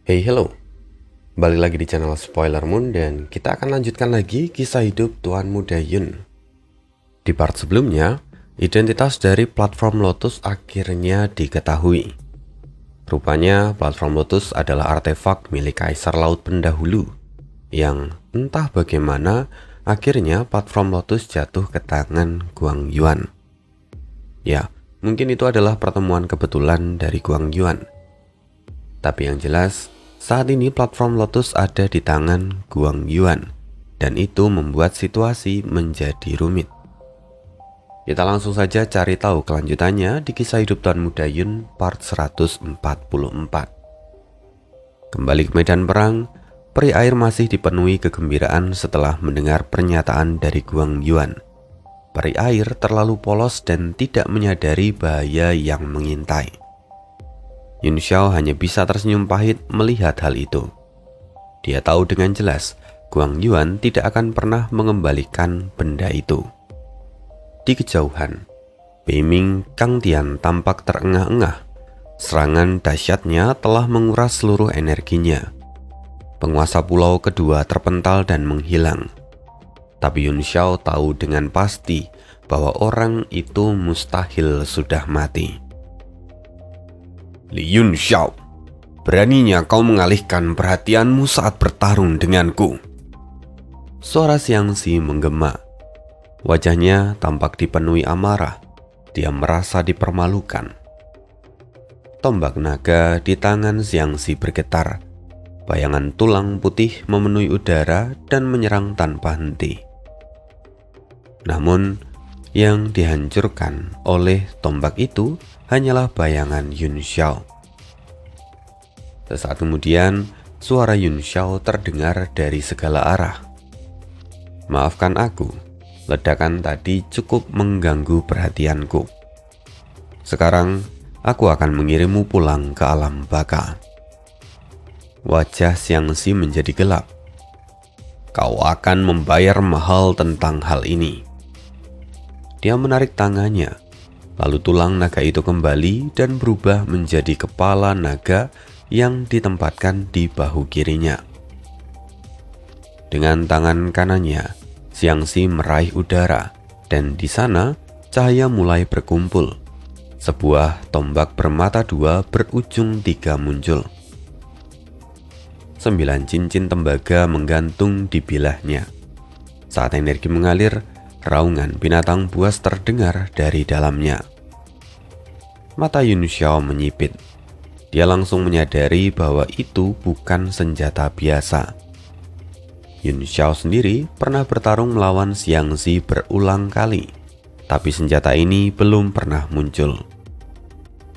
Hey hello, balik lagi di channel Spoiler Moon dan kita akan lanjutkan lagi kisah hidup Tuan Muda Yun. Di part sebelumnya, identitas dari platform Lotus akhirnya diketahui. Rupanya platform Lotus adalah artefak milik Kaisar Laut pendahulu yang entah bagaimana akhirnya platform Lotus jatuh ke tangan Guang Yuan. Ya, mungkin itu adalah pertemuan kebetulan dari Guang Yuan. Tapi yang jelas, saat ini platform Lotus ada di tangan Guang Yuan, dan itu membuat situasi menjadi rumit. Kita langsung saja cari tahu kelanjutannya di kisah hidup Tuan Muda Yun part 144. Kembali ke medan perang, peri air masih dipenuhi kegembiraan setelah mendengar pernyataan dari Guang Yuan. Peri air terlalu polos dan tidak menyadari bahaya yang mengintai. Yun Xiao hanya bisa tersenyum pahit melihat hal itu. Dia tahu dengan jelas Guang Yuan tidak akan pernah mengembalikan benda itu. Di kejauhan, Beiming Kang Tian tampak terengah-engah. Serangan dahsyatnya telah menguras seluruh energinya. Penguasa pulau kedua terpental dan menghilang. Tapi Yun Xiao tahu dengan pasti bahwa orang itu mustahil sudah mati. Li Yun Xiao, beraninya kau mengalihkan perhatianmu saat bertarung denganku. Suara Xiangxi menggema. Wajahnya tampak dipenuhi amarah. Dia merasa dipermalukan. Tombak naga di tangan Xiangxi bergetar. Bayangan tulang putih memenuhi udara dan menyerang tanpa henti. Namun, yang dihancurkan oleh tombak itu hanyalah bayangan Yun Xiao. Sesaat kemudian, suara Yun Xiao terdengar dari segala arah. Maafkan aku, ledakan tadi cukup mengganggu perhatianku. Sekarang, aku akan mengirimmu pulang ke alam baka. Wajah Xiangxi menjadi gelap. Kau akan membayar mahal tentang hal ini. Dia menarik tangannya. Lalu tulang naga itu kembali dan berubah menjadi kepala naga yang ditempatkan di bahu kirinya. Dengan tangan kanannya, Xiangxi meraih udara dan di sana cahaya mulai berkumpul. Sebuah tombak bermata dua berujung tiga muncul. 9 cincin tembaga menggantung di bilahnya. Saat energi mengalir, raungan binatang buas terdengar dari dalamnya. Mata Yun Xiao menyipit. Dia langsung menyadari bahwa itu bukan senjata biasa. Yun Xiao sendiri pernah bertarung melawan Xiangxi berulang kali, tapi senjata ini belum pernah muncul.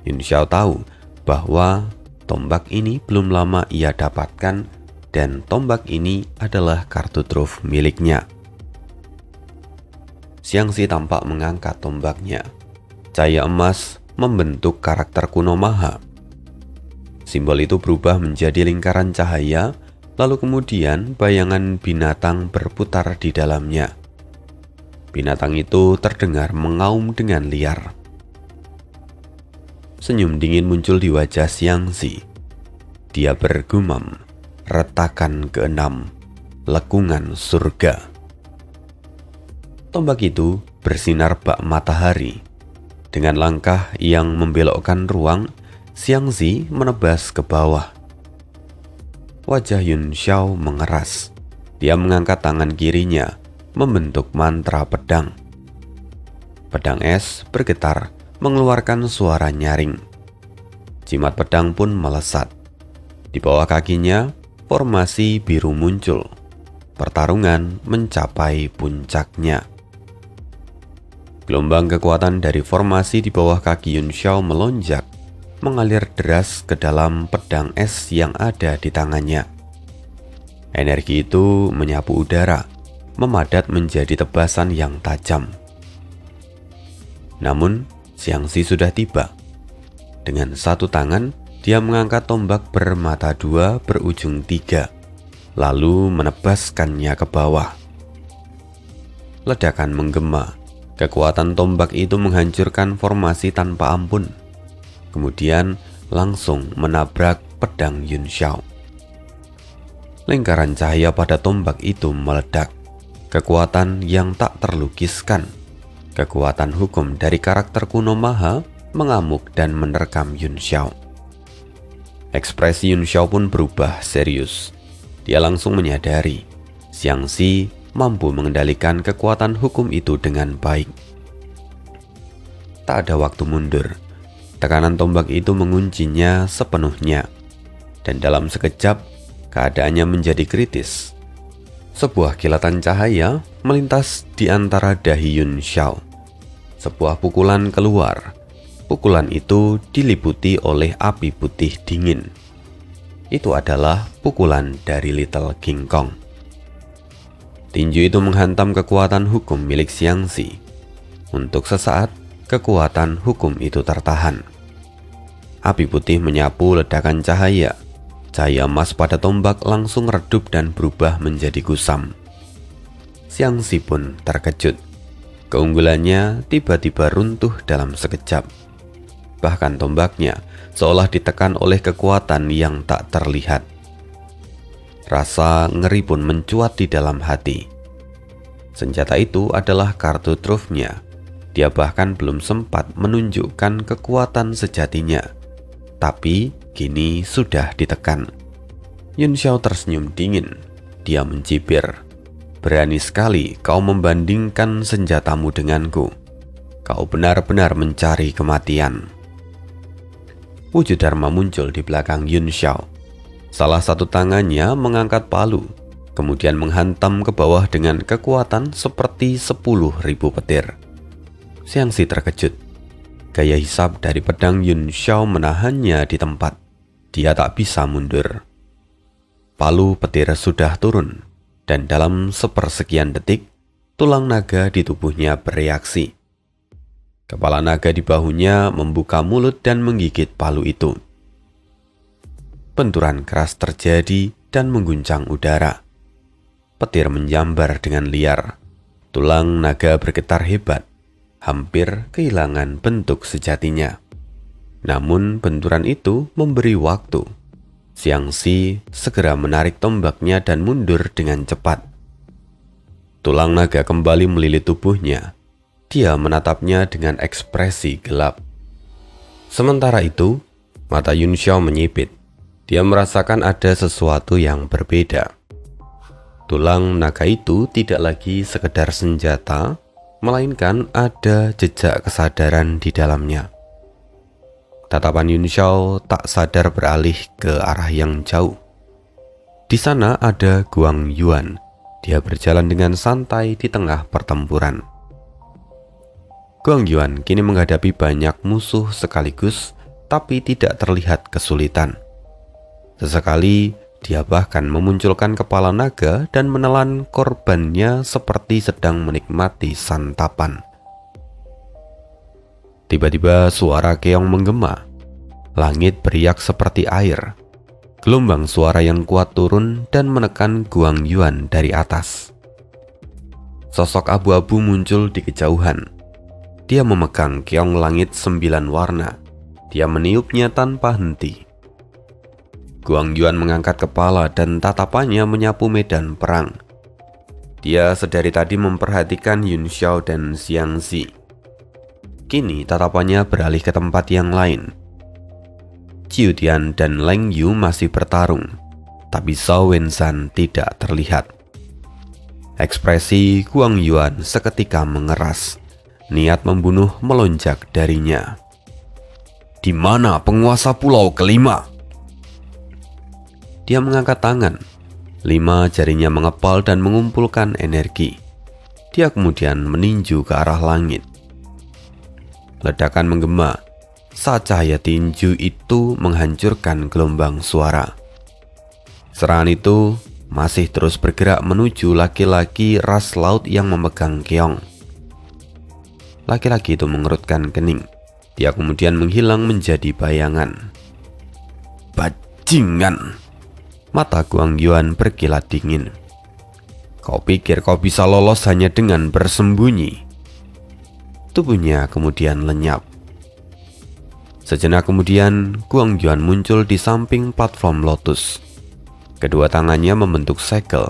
Yun Xiao tahu bahwa tombak ini belum lama ia dapatkan dan tombak ini adalah kartu truf miliknya. Xiangxi tampak mengangkat tombaknya. Cahaya emas membentuk karakter kuno Maha. Simbol itu berubah menjadi lingkaran cahaya, lalu kemudian bayangan binatang berputar di dalamnya. Binatang itu terdengar mengaum dengan liar. Senyum dingin muncul di wajah Xiangxi. Dia bergumam, retakan keenam, lekungan surga. Tombak itu bersinar bak matahari. Dengan langkah yang membelokkan ruang, Xiangxi menebas ke bawah. Wajah Yun Xiao mengeras. Dia mengangkat tangan kirinya, membentuk mantra pedang. Pedang es bergetar, mengeluarkan suara nyaring. Jimat pedang pun melesat. Di bawah kakinya, formasi biru muncul. Pertarungan mencapai puncaknya. Gelombang kekuatan dari formasi di bawah kaki Yun Xiao melonjak, mengalir deras ke dalam pedang es yang ada di tangannya. Energi itu menyapu udara, memadat menjadi tebasan yang tajam. Namun, Xiangxi sudah tiba. Dengan satu tangan, dia mengangkat tombak bermata dua berujung tiga, lalu menebaskannya ke bawah. Ledakan menggema. Kekuatan tombak itu menghancurkan formasi tanpa ampun. Kemudian langsung menabrak pedang Yun Xiao. Lingkaran cahaya pada tombak itu meledak. Kekuatan yang tak terlukiskan. Kekuatan hukum dari karakter kuno Maha mengamuk dan menerkam Yun Xiao. Ekspresi Yun Xiao pun berubah serius. Dia langsung menyadari Xiangxi mampu mengendalikan kekuatan hukum itu dengan baik. Tak ada waktu mundur. Tekanan tombak itu menguncinya sepenuhnya. Dan dalam sekejap, keadaannya menjadi kritis. Sebuah kilatan cahaya melintas di antara dahi Yun Xiao. Sebuah pukulan keluar. Pukulan itu diliputi oleh api putih dingin. Itu adalah pukulan dari Little King Kong. Tinju itu menghantam kekuatan hukum milik Xiangxi. Untuk sesaat, kekuatan hukum itu tertahan. Api putih menyapu ledakan cahaya. Cahaya emas pada tombak langsung redup dan berubah menjadi kusam. Xiangxi pun terkejut. Keunggulannya tiba-tiba runtuh dalam sekejap. Bahkan tombaknya seolah ditekan oleh kekuatan yang tak terlihat. Rasa ngeri pun mencuat di dalam hati. Senjata itu adalah kartu trufnya. Dia bahkan belum sempat menunjukkan kekuatan sejatinya. Tapi kini sudah ditekan. Yun Xiao tersenyum dingin. Dia mencibir. Berani sekali kau membandingkan senjatamu denganku. Kau benar-benar mencari kematian. Wujud Dharma muncul di belakang Yun Xiao. Salah satu tangannya mengangkat palu, kemudian menghantam ke bawah dengan kekuatan seperti 10.000 petir. Xiangxi terkejut. Gaya hisap dari pedang Yun Xiao menahannya di tempat. Dia tak bisa mundur. Palu petir sudah turun, dan dalam sepersekian detik, tulang naga di tubuhnya bereaksi. Kepala naga di bahunya membuka mulut dan menggigit palu itu. Benturan keras terjadi dan mengguncang udara. Petir menjambar dengan liar. Tulang naga bergetar hebat, hampir kehilangan bentuk sejatinya. Namun benturan itu memberi waktu. Xiangxi segera menarik tombaknya dan mundur dengan cepat. Tulang naga kembali melilit tubuhnya. Dia menatapnya dengan ekspresi gelap. Sementara itu, mata Yun Xiao menyipit. Dia merasakan ada sesuatu yang berbeda. Tulang naga itu tidak lagi sekedar senjata, melainkan ada jejak kesadaran di dalamnya. Tatapan Yun Xiao tak sadar beralih ke arah yang jauh. Di sana ada Guang Yuan. Dia berjalan dengan santai di tengah pertempuran. Guang Yuan kini menghadapi banyak musuh sekaligus, tapi tidak terlihat kesulitan. Sesekali, dia bahkan memunculkan kepala naga dan menelan korbannya seperti sedang menikmati santapan. Tiba-tiba suara keong menggema. Langit beriak seperti air. Gelombang suara yang kuat turun dan menekan Guang Yuan dari atas. Sosok abu-abu muncul di kejauhan. Dia memegang keong langit 9 warna. Dia meniupnya tanpa henti. Guang Yuan mengangkat kepala dan tatapannya menyapu medan perang. Dia sedari tadi memperhatikan Yun Xiao dan Xiangxi. Kini tatapannya beralih ke tempat yang lain. Qiu Tian dan Leng Yu masih bertarung, tapi Zhao Wenzhan tidak terlihat. Ekspresi Guang Yuan seketika mengeras. Niat membunuh melonjak darinya. Di mana penguasa pulau kelima? Dia mengangkat tangan. 5 jarinya mengepal dan mengumpulkan energi. Dia kemudian meninju ke arah langit. Ledakan menggema. Saat cahaya tinju itu menghancurkan gelombang suara. Serangan itu masih terus bergerak menuju laki-laki ras laut yang memegang keong. Laki-laki itu mengerutkan kening. Dia kemudian menghilang menjadi bayangan. Bajingan! Mata Guang Yuan berkilat dingin. Kau pikir kau bisa lolos hanya dengan bersembunyi? Tubuhnya kemudian lenyap. Sejenak kemudian, Guang Yuan muncul di samping platform lotus. Kedua tangannya membentuk segel.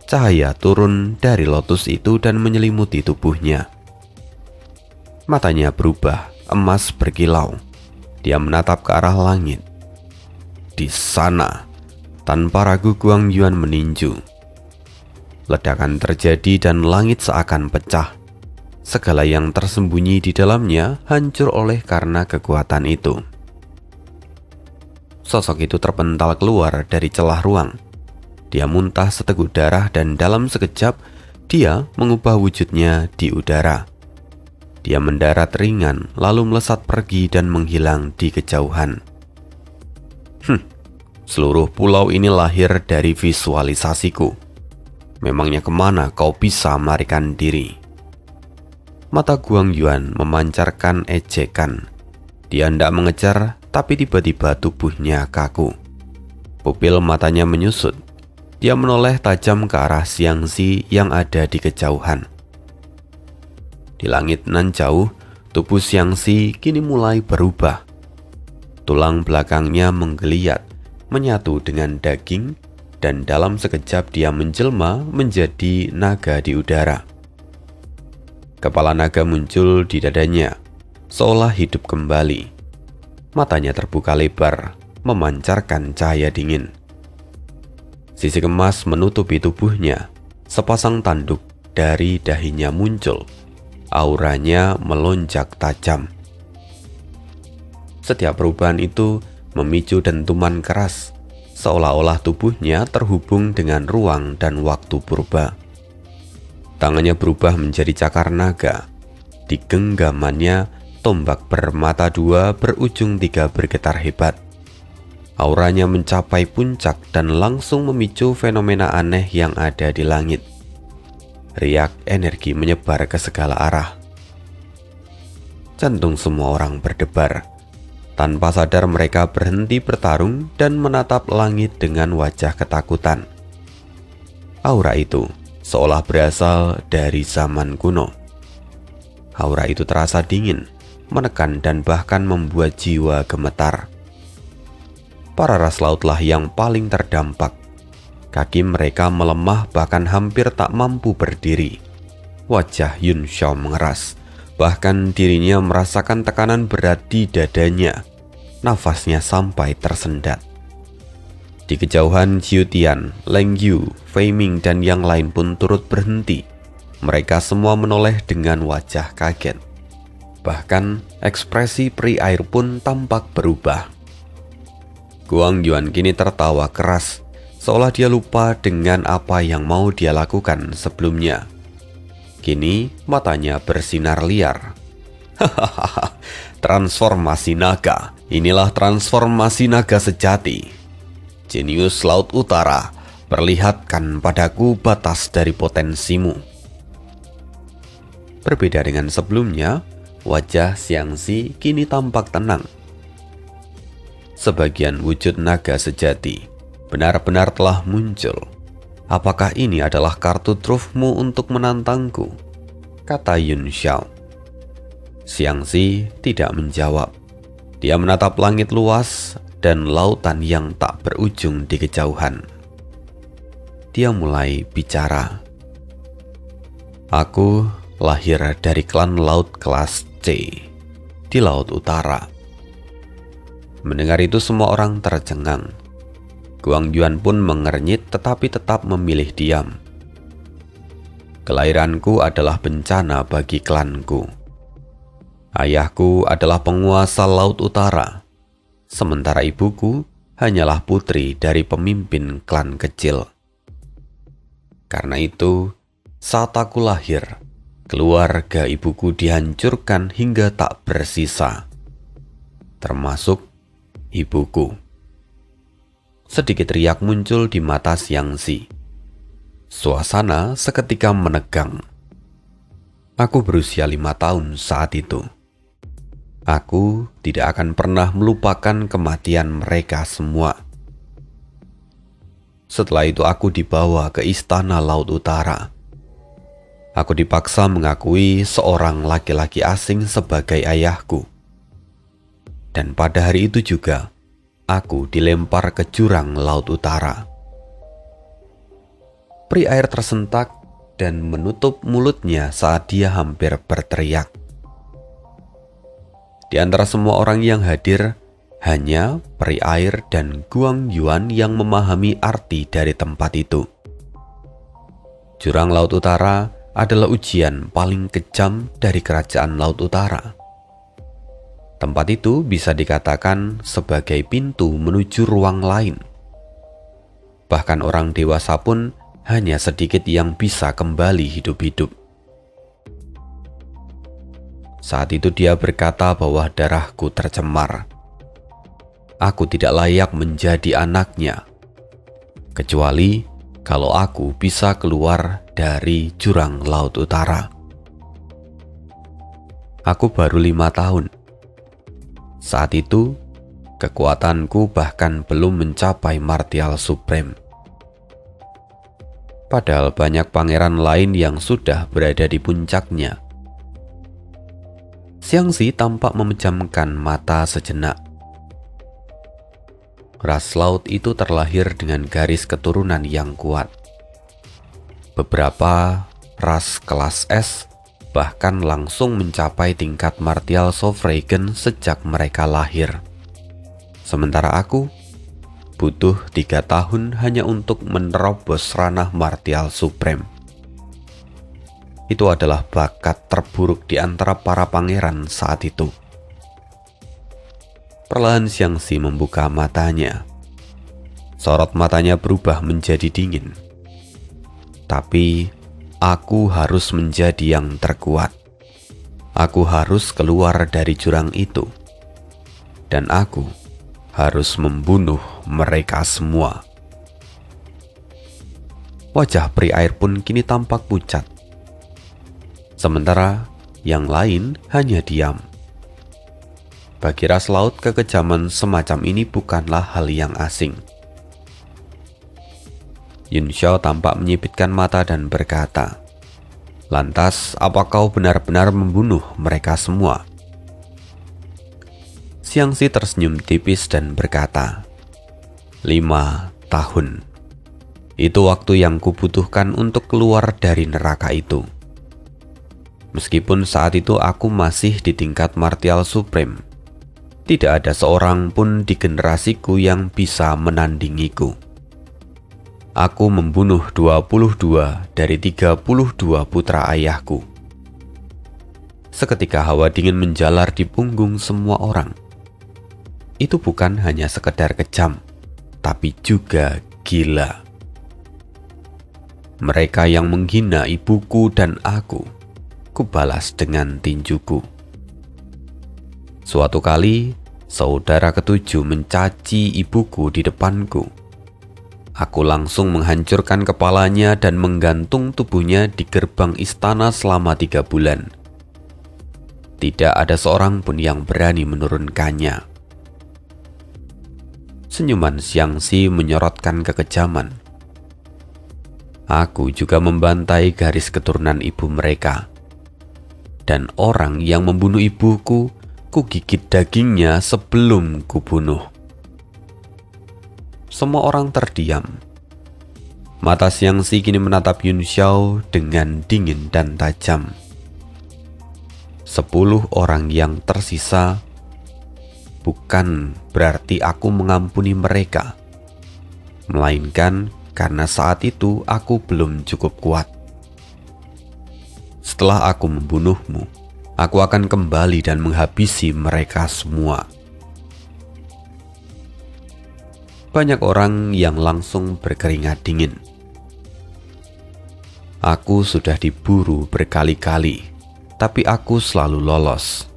Cahaya turun dari lotus itu dan menyelimuti tubuhnya. Matanya berubah, emas berkilau. Dia menatap ke arah langit. Di sana, tanpa ragu Guang Yuan meninju. Ledakan terjadi dan langit seakan pecah. Segala yang tersembunyi di dalamnya hancur oleh karena kekuatan itu. Sosok itu terpental keluar dari celah ruang. Dia muntah seteguk darah dan dalam sekejap dia mengubah wujudnya di udara. Dia mendarat ringan lalu melesat pergi dan menghilang di kejauhan. Seluruh pulau ini lahir dari visualisasiku. Memangnya kemana kau bisa melarikan diri? Mata Guang Yuan memancarkan ejekan. Dia hendak mengejar, tapi tiba-tiba tubuhnya kaku. Pupil matanya menyusut. Dia menoleh tajam ke arah Xiangxi yang ada di kejauhan. Di langit nan jauh, tubuh Xiangxi kini mulai berubah. Tulang belakangnya menggeliat, menyatu dengan daging, dan dalam sekejap dia menjelma menjadi naga di udara. Kepala naga muncul di dadanya, seolah hidup kembali. Matanya terbuka lebar, memancarkan cahaya dingin. Sisi emas menutupi tubuhnya, sepasang tanduk dari dahinya muncul. Auranya melonjak tajam. Setiap perubahan itu memicu dentuman keras, seolah-olah tubuhnya terhubung dengan ruang dan waktu purba. Tangannya berubah menjadi cakar naga. Di genggamannya, tombak bermata dua berujung tiga bergetar hebat. Auranya mencapai puncak dan langsung memicu fenomena aneh yang ada di langit. Riak energi menyebar ke segala arah. Jantung semua orang berdebar. Tanpa sadar mereka berhenti bertarung dan menatap langit dengan wajah ketakutan. Aura itu seolah berasal dari zaman kuno. Aura itu terasa dingin, menekan dan bahkan membuat jiwa gemetar. Para ras lautlah yang paling terdampak. Kaki mereka melemah bahkan hampir tak mampu berdiri. Wajah Yun Xiao mengeras. Bahkan dirinya merasakan tekanan berat di dadanya. Nafasnya sampai tersendat. Di kejauhan Xiu Tian, Leng Yu, Fei Ming dan yang lain pun turut berhenti. Mereka semua menoleh dengan wajah kaget. Bahkan ekspresi peri air pun tampak berubah. Guang Yuan kini tertawa keras, seolah dia lupa dengan apa yang mau dia lakukan sebelumnya. Kini matanya bersinar liar. Hahaha, transformasi naga. Inilah transformasi naga sejati. Jenius Laut Utara, perlihatkan padaku batas dari potensimu. Berbeda dengan sebelumnya, wajah Xiangxi kini tampak tenang. Sebagian wujud naga sejati benar-benar telah muncul. Apakah ini adalah kartu trufmu untuk menantangku? Kata Yun Xiao. Xiangxi tidak menjawab. Dia menatap langit luas dan lautan yang tak berujung di kejauhan. Dia mulai bicara. Aku lahir dari klan laut kelas C di Laut Utara. Mendengar itu semua orang tercengang. Guang Yuan pun mengernyit tetapi tetap memilih diam. Kelahiranku adalah bencana bagi klanku. Ayahku adalah penguasa Laut Utara, sementara ibuku hanyalah putri dari pemimpin klan kecil. Karena itu, saat aku lahir, keluarga ibuku dihancurkan hingga tak bersisa, termasuk ibuku. Sedikit riak muncul di mata Xiangxi. Suasana seketika menegang. Aku berusia 5 tahun saat itu. Aku tidak akan pernah melupakan kematian mereka semua. Setelah itu aku dibawa ke istana Laut Utara. Aku dipaksa mengakui seorang laki-laki asing sebagai ayahku. Dan pada hari itu juga, aku dilempar ke jurang Laut Utara. Peri air tersentak dan menutup mulutnya saat dia hampir berteriak. Di antara semua orang yang hadir, hanya peri air dan Guang Yuan yang memahami arti dari tempat itu. Jurang Laut Utara adalah ujian paling kejam dari Kerajaan Laut Utara. Tempat itu bisa dikatakan sebagai pintu menuju ruang lain. Bahkan orang dewasa pun hanya sedikit yang bisa kembali hidup-hidup. Saat itu dia berkata bahwa darahku tercemar. Aku tidak layak menjadi anaknya, kecuali kalau aku bisa keluar dari jurang Laut Utara. Aku baru 5 tahun. Saat itu, kekuatanku bahkan belum mencapai Martial Supreme. Padahal banyak pangeran lain yang sudah berada di puncaknya. Xiangxi tampak memejamkan mata sejenak. Ras laut itu terlahir dengan garis keturunan yang kuat. Beberapa ras kelas S bahkan langsung mencapai tingkat Martial Sovereign sejak mereka lahir. Sementara aku butuh 3 tahun hanya untuk menerobos ranah Martial Supreme. Itu adalah bakat terburuk di antara para pangeran saat itu. Perlahan Xiangxi membuka matanya. Sorot matanya berubah menjadi dingin. Tapi aku harus menjadi yang terkuat. Aku harus keluar dari jurang itu. Dan aku harus membunuh mereka semua. Wajah peri air pun kini tampak pucat. Sementara yang lain hanya diam. Bagi ras laut, kekejaman semacam ini bukanlah hal yang asing. Yun Xiao tampak menyipitkan mata dan berkata, "Lantas, apa kau benar-benar membunuh mereka semua?" Xiangxi tersenyum tipis dan berkata, 5 tahun. Itu waktu yang kubutuhkan untuk keluar dari neraka itu. Meskipun saat itu aku masih di tingkat Martial Supreme, tidak ada seorang pun di generasiku yang bisa menandingiku. Aku membunuh 22 dari 32 putra ayahku. Seketika hawa dingin menjalar di punggung semua orang. Itu bukan hanya sekedar kejam, tapi juga gila. Mereka yang menghina ibuku dan aku, kubalas dengan tinjuku. Suatu kali, saudara ketujuh mencaci ibuku di depanku. Aku langsung menghancurkan kepalanya dan menggantung tubuhnya di gerbang istana selama 3 bulan. Tidak ada seorang pun yang berani menurunkannya. Senyuman Xiangxi menyorotkan kekejaman. Aku juga membantai garis keturunan ibu mereka. Dan orang yang membunuh ibuku, kugigit dagingnya sebelum kubunuh. Semua orang terdiam. Mata Xiangxi kini menatap Yun Xiao dengan dingin dan tajam. 10 orang yang tersisa bukan berarti aku mengampuni mereka, melainkan karena saat itu aku belum cukup kuat. Setelah aku membunuhmu, aku akan kembali dan menghabisi mereka semua. Banyak orang yang langsung berkeringat dingin. Aku sudah diburu berkali-kali, tapi aku selalu lolos.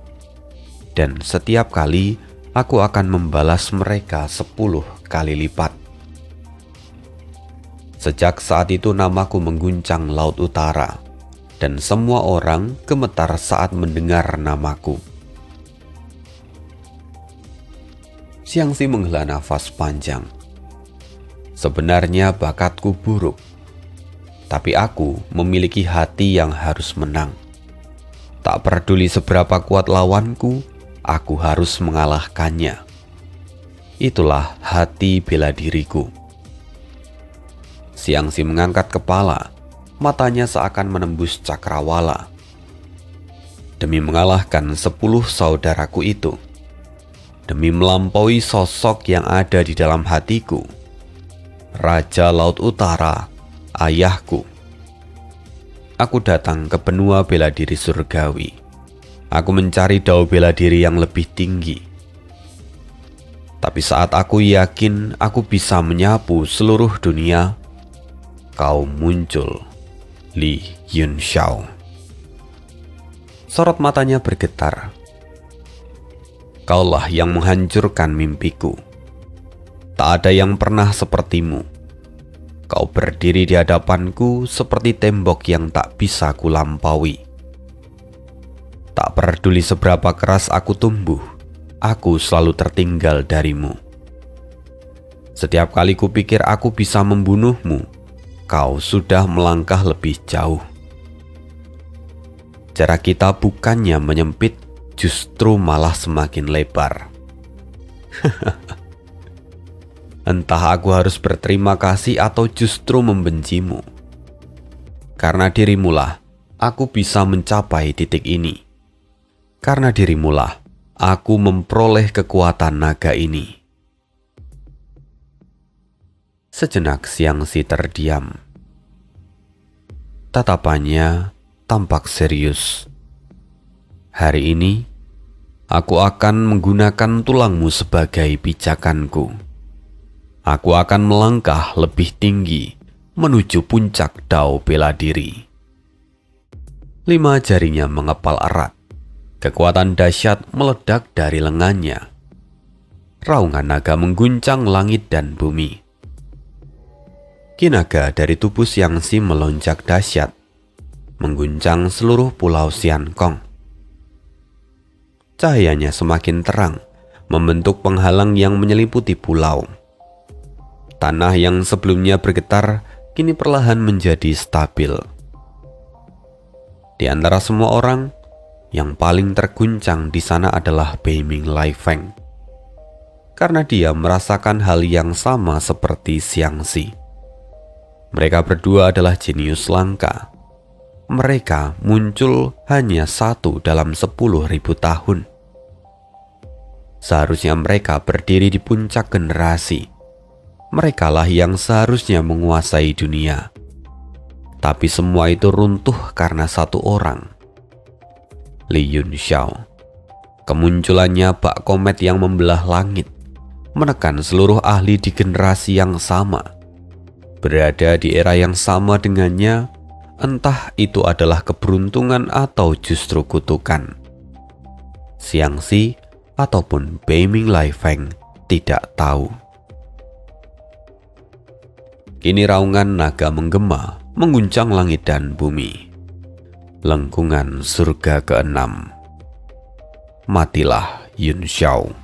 Dan setiap kali, aku akan membalas mereka 10 kali lipat. Sejak saat itu namaku mengguncang Laut Utara, dan semua orang gemetar saat mendengar namaku. Xiangxi menghela nafas panjang. Sebenarnya bakatku buruk, tapi aku memiliki hati yang harus menang. Tak peduli seberapa kuat lawanku, aku harus mengalahkannya. Itulah hati bela diriku. Xiangxi mengangkat kepala, matanya seakan menembus cakrawala. Demi mengalahkan 10 saudaraku itu, demi melampaui sosok yang ada di dalam hatiku, Raja Laut Utara, ayahku, aku datang ke benua bela diri surgawi. Aku mencari dao bela diri yang lebih tinggi. Tapi saat aku yakin aku bisa menyapu seluruh dunia, kau muncul, Li Yunxiao. Sorot matanya bergetar. Kaulah yang menghancurkan mimpiku. Tak ada yang pernah sepertimu. Kau berdiri di hadapanku seperti tembok yang tak bisa kulampaui. Tak peduli seberapa keras aku tumbuh, aku selalu tertinggal darimu. Setiap kali kupikir aku bisa membunuhmu, kau sudah melangkah lebih jauh. Jarak kita bukannya menyempit, justru malah semakin lebar. Entah aku harus berterima kasih atau justru membencimu. Karena dirimulah aku bisa mencapai titik ini. Karena dirimulah aku memperoleh kekuatan naga ini. Sejenak Xiangxi terdiam. Tatapannya tampak serius. Hari ini aku akan menggunakan tulangmu sebagai pijakanku. Aku akan melangkah lebih tinggi menuju puncak dao bela diri. 5 jarinya mengepal erat. Kekuatan dahsyat meledak dari lengannya. Raungan naga mengguncang langit dan bumi. Ki naga dari tubuh Xiangxi melonjak dahsyat, mengguncang seluruh pulau Xiankong. Cahayanya semakin terang, membentuk penghalang yang menyelimuti pulau. Tanah yang sebelumnya bergetar kini perlahan menjadi stabil. Di antara semua orang, yang paling terguncang di sana adalah Beiming Lai Feng, karena dia merasakan hal yang sama seperti Xiangxi. Mereka berdua adalah jenius langka. Mereka muncul hanya satu dalam 10.000 tahun. Seharusnya mereka berdiri di puncak generasi. Merekalah yang seharusnya menguasai dunia. Tapi semua itu runtuh karena satu orang, Li Yunxiao. Kemunculannya bak komet yang membelah langit, menekan seluruh ahli di generasi yang sama, berada di era yang sama dengannya. Entah itu adalah keberuntungan atau justru kutukan. Xiangxi ataupun Beiming Lai Feng tidak tahu. Kini raungan naga menggema, mengguncang langit dan bumi. Lengkungan surga ke-6. Matilah Yunxiao.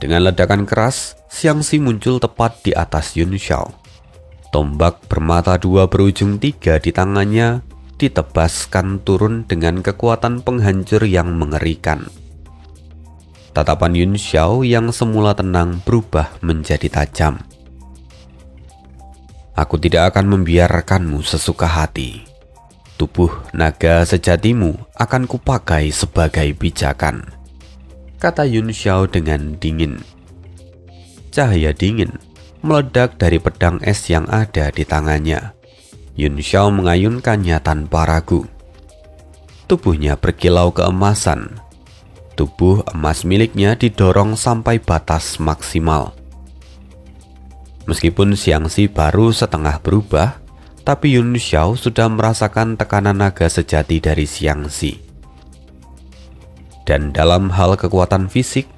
Dengan ledakan keras, Xiangxi muncul tepat di atas Yunxiao. Tombak bermata 2 berujung 3 di tangannya ditebaskan turun dengan kekuatan penghancur yang mengerikan. Tatapan Yunxiao yang semula tenang berubah menjadi tajam. Aku tidak akan membiarkanmu sesuka hati. Tubuh naga sejatimu akan kupakai sebagai pijakan, kata Yunxiao dengan dingin. Cahaya dingin meledak dari pedang es yang ada di tangannya. Yunxiao mengayunkannya tanpa ragu. Tubuhnya berkilau keemasan. Tubuh emas miliknya didorong sampai batas maksimal. Meskipun Xiangxi baru setengah berubah, tapi Yunxiao sudah merasakan tekanan naga sejati dari Xiangxi. Dan dalam hal kekuatan fisik,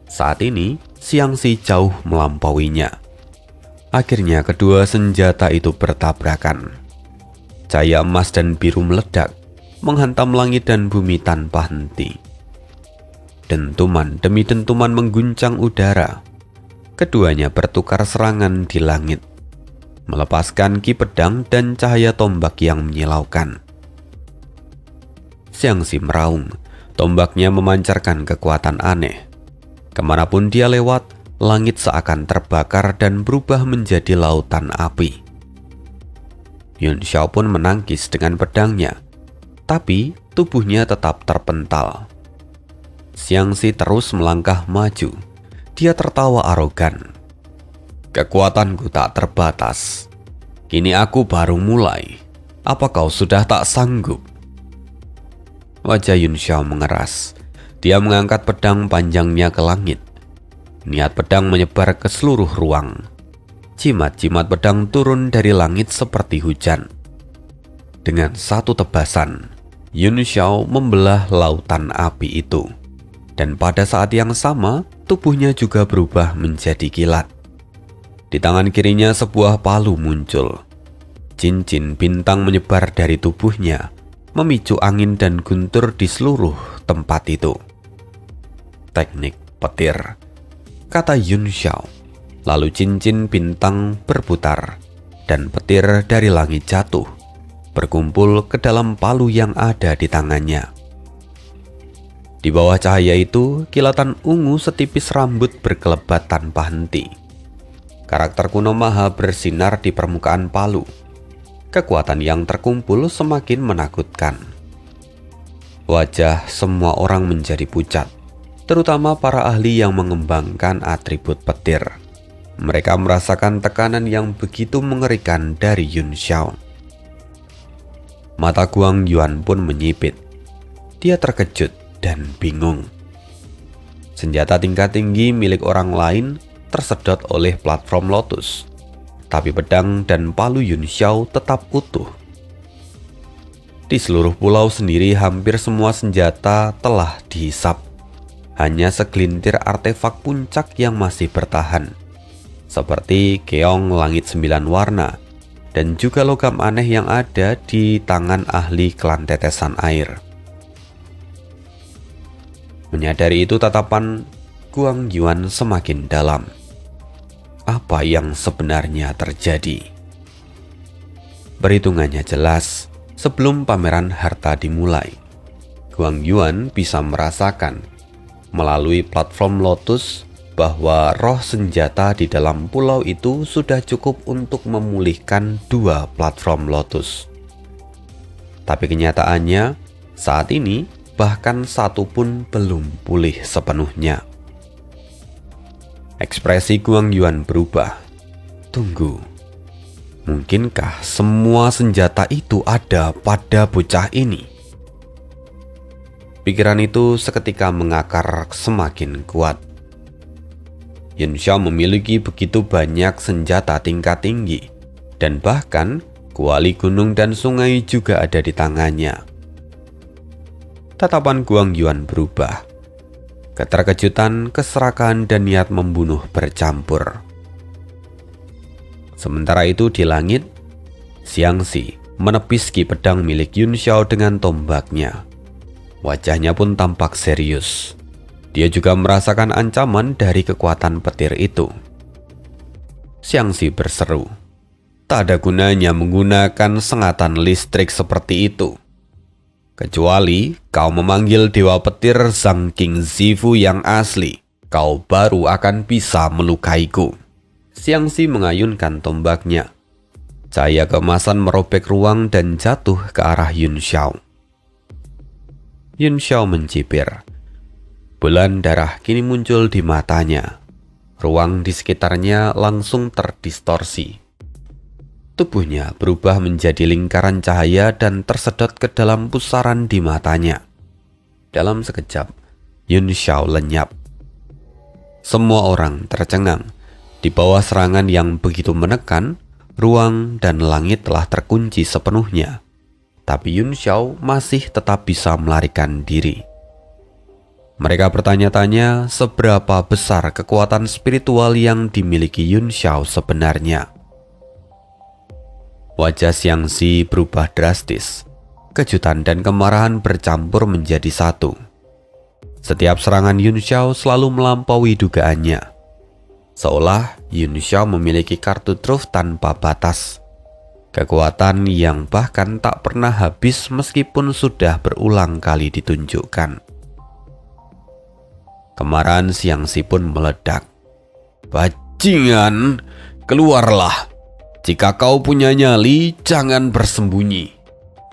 saat ini Xiangxi jauh melampauinya. Akhirnya kedua senjata itu bertabrakan. Cahaya emas dan biru meledak, menghantam langit dan bumi tanpa henti. Dentuman demi dentuman mengguncang udara. Keduanya bertukar serangan di langit, melepaskan ki pedang dan cahaya tombak yang menyilaukan. Xiangxi meraung, tombaknya memancarkan kekuatan aneh. Kemanapun dia lewat, langit seakan terbakar dan berubah menjadi lautan api. Yun Xiao pun menangkis dengan pedangnya, tapi tubuhnya tetap terpental. Xiangxi terus melangkah maju. Dia tertawa arogan. "Kekuatanku tak terbatas. Kini aku baru mulai. Apa kau sudah tak sanggup?" Wajah Yun Xiao mengeras. Dia mengangkat pedang panjangnya ke langit. Niat pedang menyebar ke seluruh ruang. Jimat-jimat pedang turun dari langit seperti hujan. Dengan satu tebasan, Yun Xiao membelah lautan api itu. Dan pada saat yang sama, tubuhnya juga berubah menjadi kilat. Di tangan kirinya sebuah palu muncul. Cincin bintang menyebar dari tubuhnya, memicu angin dan guntur di seluruh tempat itu. "Teknik petir," kata Yun Xiao. Lalu cincin bintang berputar dan petir dari langit jatuh, berkumpul ke dalam palu yang ada di tangannya. Di bawah cahaya itu, kilatan ungu setipis rambut berkelebat tanpa henti. Karakter kuno Maha bersinar di permukaan palu. Kekuatan yang terkumpul semakin menakutkan. Wajah semua orang menjadi pucat, terutama para ahli yang mengembangkan atribut petir. Mereka merasakan tekanan yang begitu mengerikan dari Yun Xiao. Mata Guang Yuan pun menyipit. Dia terkejut dan bingung. Senjata tingkat tinggi milik orang lain tersedot oleh platform Lotus, tapi pedang dan palu Yun Xiao tetap utuh. Di seluruh pulau sendiri hampir semua senjata telah dihisap. Hanya segelintir artefak puncak yang masih bertahan, seperti keong langit 9 warna dan juga logam aneh yang ada di tangan ahli klan tetesan air. Menyadari itu, tatapan Guang Yuan semakin dalam. Apa yang sebenarnya terjadi? Perhitungannya jelas. Sebelum pameran harta dimulai, Guang Yuan bisa merasakan melalui platform Lotus bahwa roh senjata di dalam pulau itu sudah cukup untuk memulihkan 2 platform Lotus. Tapi kenyataannya, saat ini bahkan satu pun belum pulih sepenuhnya. Ekspresi Guang Yuan berubah. Tunggu, mungkinkah semua senjata itu ada pada bocah ini? Pikiran itu seketika mengakar semakin kuat. Yun Xiao memiliki begitu banyak senjata tingkat tinggi, dan bahkan kuali gunung dan sungai juga ada di tangannya. Tatapan Guang Yuan berubah. Keterkejutan, keserakahan, dan niat membunuh bercampur. Sementara itu di langit, Xiangxi menepis ki pedang milik Yun Xiao dengan tombaknya. Wajahnya pun tampak serius. Dia juga merasakan ancaman dari kekuatan petir itu. Xiangxi berseru, "Tak ada gunanya menggunakan sengatan listrik seperti itu. Kecuali kau memanggil dewa petir Zhang King Zifu yang asli, kau baru akan bisa melukaiku." Xiangxi mengayunkan tombaknya. Cahaya keemasan merobek ruang dan jatuh ke arah Yun Xiao. Yun Xiao mencibir. Bulan darah kini muncul di matanya. Ruang di sekitarnya langsung terdistorsi. Tubuhnya berubah menjadi lingkaran cahaya dan tersedot ke dalam pusaran di matanya. Dalam sekejap, Yun Xiao lenyap. Semua orang tercengang. Di bawah serangan yang begitu menekan, ruang dan langit telah terkunci sepenuhnya. Tapi Yun Xiao masih tetap bisa melarikan diri. Mereka bertanya-tanya seberapa besar kekuatan spiritual yang dimiliki Yun Xiao sebenarnya. Wajah Xiangxi berubah drastis. Kejutan dan kemarahan bercampur menjadi satu. Setiap serangan Yun Xiao selalu melampaui dugaannya. Seolah Yun Xiao memiliki kartu truf tanpa batas. Kekuatan yang bahkan tak pernah habis meskipun sudah berulang kali ditunjukkan. Kemarahan Xiangxi pun meledak. "Bajingan, keluarlah. Jika kau punya nyali, jangan bersembunyi.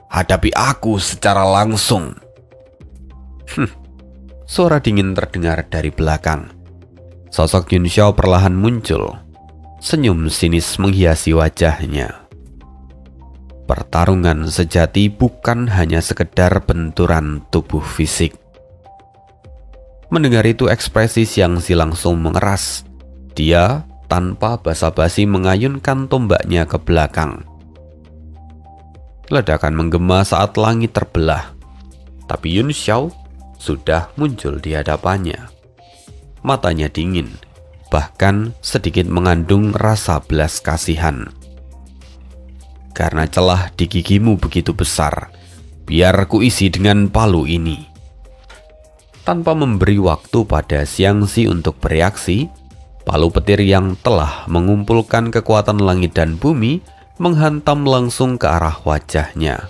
Hadapi aku secara langsung." Suara dingin terdengar dari belakang. Sosok Yun Xiao perlahan muncul. Senyum sinis menghiasi wajahnya. Pertarungan sejati bukan hanya sekedar benturan tubuh fisik. Mendengar itu, ekspresi Xiangxi langsung mengeras. Dia tanpa basa-basi mengayunkan tombaknya ke belakang. Ledakan menggema saat langit terbelah. Tapi Yun Xiao sudah muncul di hadapannya. Matanya dingin, bahkan sedikit mengandung rasa belas kasihan. "Karena celah di gigimu begitu besar, biar kuisi dengan palu ini." Tanpa memberi waktu pada Xiangxi untuk bereaksi, palu petir yang telah mengumpulkan kekuatan langit dan bumi menghantam langsung ke arah wajahnya.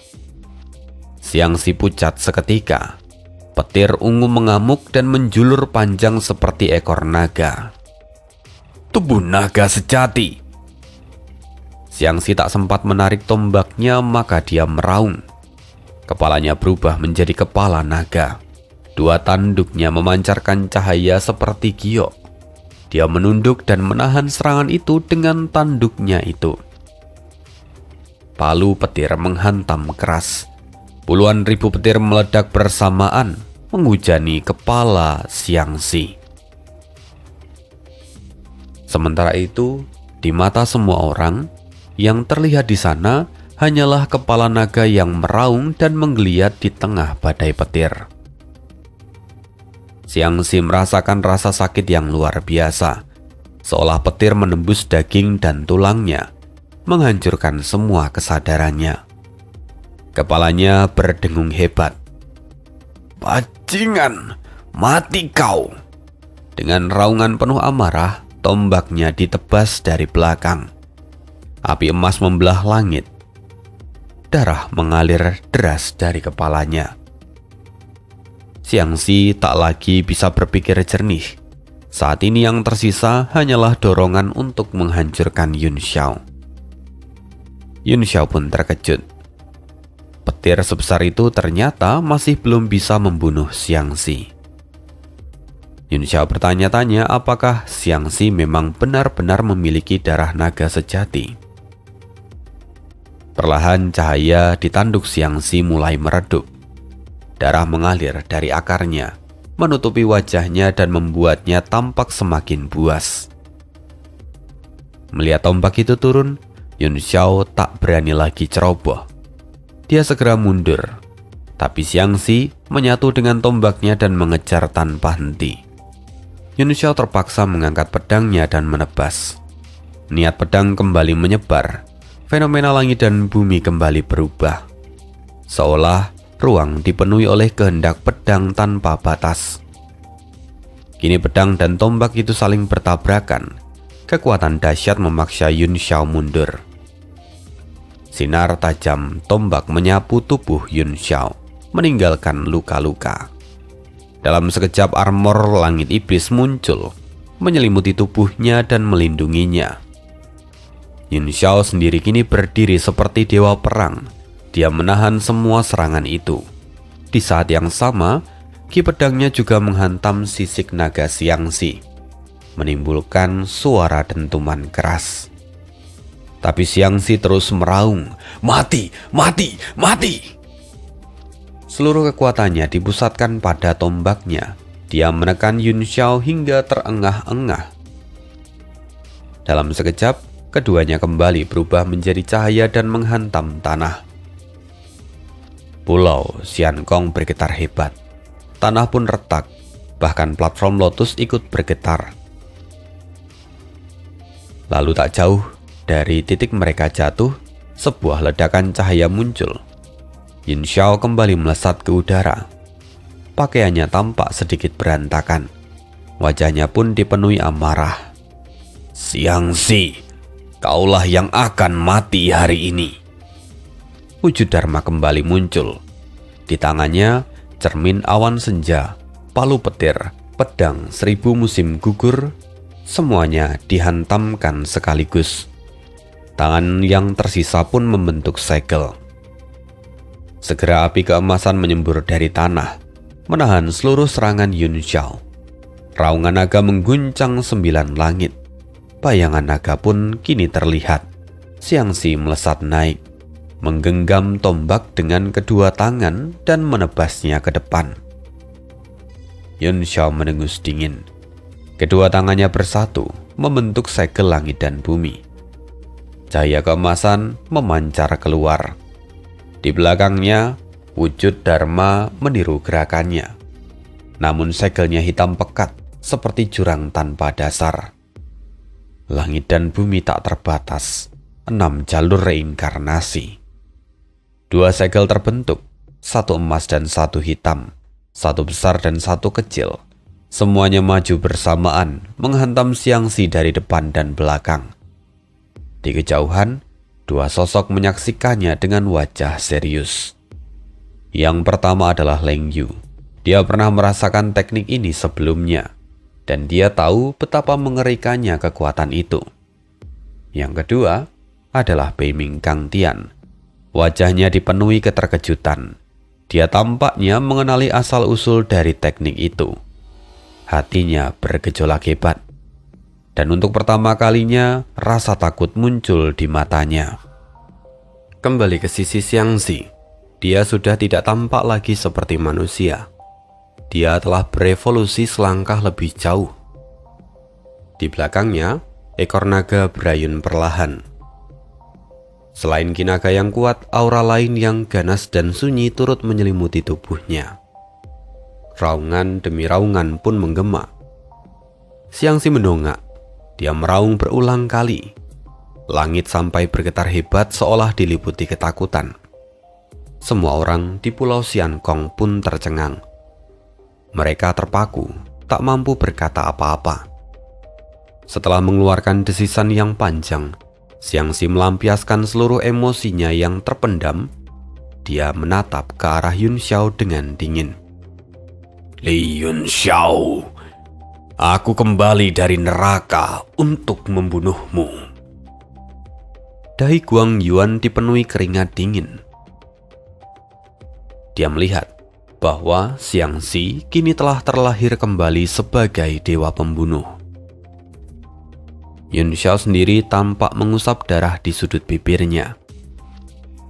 Xiangxi pucat seketika. Petir ungu mengamuk dan menjulur panjang seperti ekor naga. Tubuh naga sejati. Xiangxi tak sempat menarik tombaknya, maka dia meraung. Kepalanya berubah menjadi kepala naga. Dua tanduknya memancarkan cahaya seperti giok. Dia menunduk dan menahan serangan itu dengan tanduknya itu. Palu petir menghantam keras. Puluhan ribu petir meledak bersamaan, menghujani kepala Xiangxi. Sementara itu, di mata semua orang, yang terlihat di sana hanyalah kepala naga yang meraung dan menggeliat di tengah badai petir. Xiangxi merasakan rasa sakit yang luar biasa, seolah petir menembus daging dan tulangnya, menghancurkan semua kesadarannya. Kepalanya berdengung hebat. "Bajingan, mati kau!" Dengan raungan penuh amarah, tombaknya ditebas dari belakang. Api emas membelah langit. Darah mengalir deras dari kepalanya. Xiangxi tak lagi bisa berpikir jernih. Saat ini yang tersisa hanyalah dorongan untuk menghancurkan Yun Xiao. Yun Xiao pun terkejut. Petir sebesar itu ternyata masih belum bisa membunuh Xiangxi. Yun Xiao bertanya-tanya apakah Xiangxi memang benar-benar memiliki darah naga sejati. Perlahan cahaya di tanduk Xiangxi mulai meredup. Darah mengalir dari akarnya, menutupi wajahnya dan membuatnya tampak semakin buas. Melihat tombak itu turun, Yun Xiao tak berani lagi ceroboh. Dia segera mundur, tapi Xiangxi menyatu dengan tombaknya dan mengejar tanpa henti. Yun Xiao terpaksa mengangkat pedangnya dan menebas. Niat pedang kembali menyebar. Fenomena langit dan bumi kembali berubah. Seolah ruang dipenuhi oleh kehendak pedang tanpa batas. Kini pedang dan tombak itu saling bertabrakan. Kekuatan dahsyat memaksa Yun Xiao mundur. Sinar tajam tombak menyapu tubuh Yun Xiao, meninggalkan luka-luka. Dalam sekejap armor langit iblis muncul, menyelimuti tubuhnya dan melindunginya. Yun Xiao sendiri kini berdiri seperti dewa perang. Dia menahan semua serangan itu. Di saat yang sama, ki pedangnya juga menghantam sisik naga Xiangxi, menimbulkan suara dentuman keras. Tapi Xiangxi terus meraung, "Mati, mati, mati!" Seluruh kekuatannya dipusatkan pada tombaknya. Dia menekan Yun Xiao hingga terengah-engah. Dalam sekejap, keduanya kembali berubah menjadi cahaya dan menghantam tanah. Pulau Xiankong bergetar hebat. Tanah pun retak, bahkan platform lotus ikut bergetar. Lalu tak jauh dari titik mereka jatuh, sebuah ledakan cahaya muncul. Yun Xiao kembali melesat ke udara. Pakaiannya tampak sedikit berantakan. Wajahnya pun dipenuhi amarah. "Xiangxi, kaulah yang akan mati hari ini." Wujud Dharma kembali muncul. Di tangannya, cermin awan senja, palu petir, pedang 1000 musim gugur, Semuanya dihantamkan sekaligus. Tangan yang tersisa pun membentuk segel. Segera api keemasan menyembur dari tanah, menahan seluruh serangan Yun Xiao. Raungan naga mengguncang 9 langit. Bayangan naga pun kini terlihat. Xiangxi melesat naik, menggenggam tombak dengan kedua tangan dan menebasnya ke depan. Yun Xiao mendengus dingin. Kedua tangannya bersatu, membentuk segel langit dan bumi. Cahaya keemasan memancar keluar. Di belakangnya, wujud Dharma meniru gerakannya. Namun segelnya hitam pekat, seperti jurang tanpa dasar. Langit dan bumi tak terbatas, 6 jalur reinkarnasi. 2 segel terbentuk, 1 emas dan 1 hitam, 1 besar dan 1 kecil. Semuanya maju bersamaan, menghantam Xiangxi dari depan dan belakang. Di kejauhan, 2 sosok menyaksikannya dengan wajah serius. Yang pertama adalah Leng Yu. Dia pernah merasakan teknik ini sebelumnya, dan dia tahu betapa mengerikannya kekuatan itu. Yang kedua adalah Bei Ming Kang Tian. Wajahnya dipenuhi keterkejutan. Dia tampaknya mengenali asal-usul dari teknik itu. Hatinya bergejolak hebat. Dan untuk pertama kalinya, rasa takut muncul di matanya. Kembali ke sisi Xiangxi. Dia sudah tidak tampak lagi seperti manusia. Dia telah berevolusi selangkah lebih jauh. Di belakangnya, ekor naga berayun perlahan. Selain kinaga yang kuat, aura lain yang ganas dan sunyi turut menyelimuti tubuhnya. Raungan demi raungan pun menggema. Xiangxi mendongak. Dia meraung berulang kali. Langit sampai bergetar hebat seolah diliputi ketakutan. Semua orang di Pulau Xiankong pun tercengang. Mereka terpaku, tak mampu berkata apa-apa. Setelah mengeluarkan desisan yang panjang, Xiangxi melampiaskan seluruh emosinya yang terpendam. Dia menatap ke arah Yun Xiao dengan dingin. "Li Yun Xiao, aku kembali dari neraka untuk membunuhmu." Dahi Guang Yuan dipenuhi keringat dingin. Dia melihat bahwa Xiangxi kini telah terlahir kembali sebagai dewa pembunuh. Yun Xiao sendiri tampak mengusap darah di sudut bibirnya.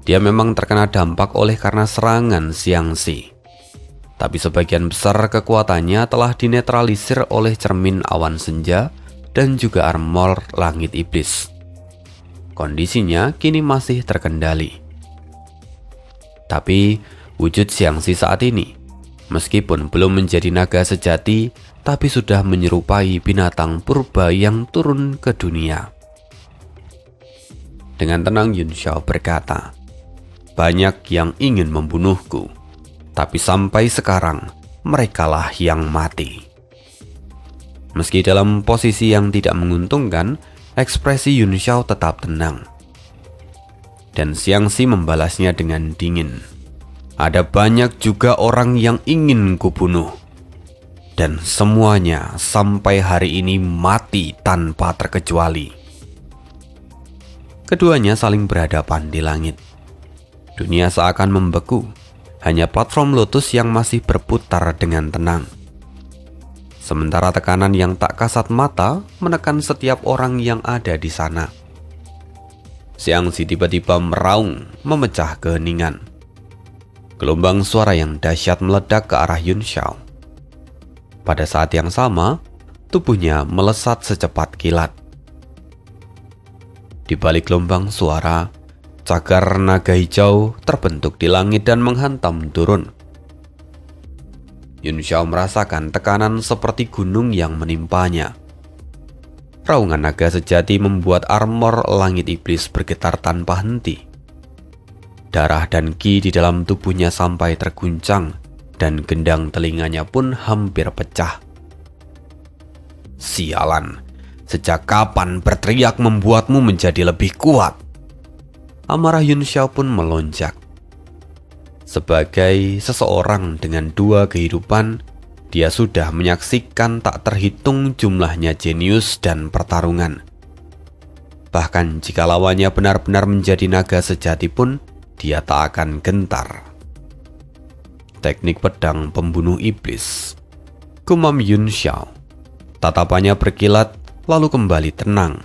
Dia memang terkena dampak oleh karena serangan Xiangxi. Tapi sebagian besar kekuatannya telah dinetralisir oleh cermin awan senja dan juga armor langit iblis. Kondisinya kini masih terkendali. Tapi wujud Xiangxi saat ini, meskipun belum menjadi naga sejati, tapi sudah menyerupai binatang purba yang turun ke dunia. Dengan tenang Yun Xiao berkata, "Banyak yang ingin membunuhku, tapi sampai sekarang merekalah yang mati." Meski dalam posisi yang tidak menguntungkan, ekspresi Yun Xiao tetap tenang. Dan Xiangxi membalasnya dengan dingin. "Ada banyak juga orang yang ingin kubunuh. Dan semuanya sampai hari ini mati tanpa terkecuali." Keduanya saling berhadapan di langit. Dunia seakan membeku. Hanya platform lotus yang masih berputar dengan tenang. Sementara tekanan yang tak kasat mata menekan setiap orang yang ada di sana. Xiangxi tiba-tiba meraung, memecah keheningan. Gelombang suara yang dahsyat meledak ke arah Yun Xiao. Pada saat yang sama, tubuhnya melesat secepat kilat. Di balik gelombang suara, cagar naga hijau terbentuk di langit dan menghantam turun. Yun Xiao merasakan tekanan seperti gunung yang menimpanya. Raungan naga sejati membuat armor langit iblis bergetar tanpa henti. Darah dan ki di dalam tubuhnya sampai terguncang, dan gendang telinganya pun hampir pecah. "Sialan, sejak kapan berteriak membuatmu menjadi lebih kuat?" Amarah Yun Xiao pun melonjak. Sebagai seseorang dengan 2 kehidupan, Dia sudah menyaksikan tak terhitung jumlahnya jenius dan pertarungan. Bahkan jika lawannya benar-benar menjadi naga sejati pun, dia tak akan gentar. Teknik pedang pembunuh iblis. Gumam Yun Xiao. Tatapannya berkilat lalu kembali tenang.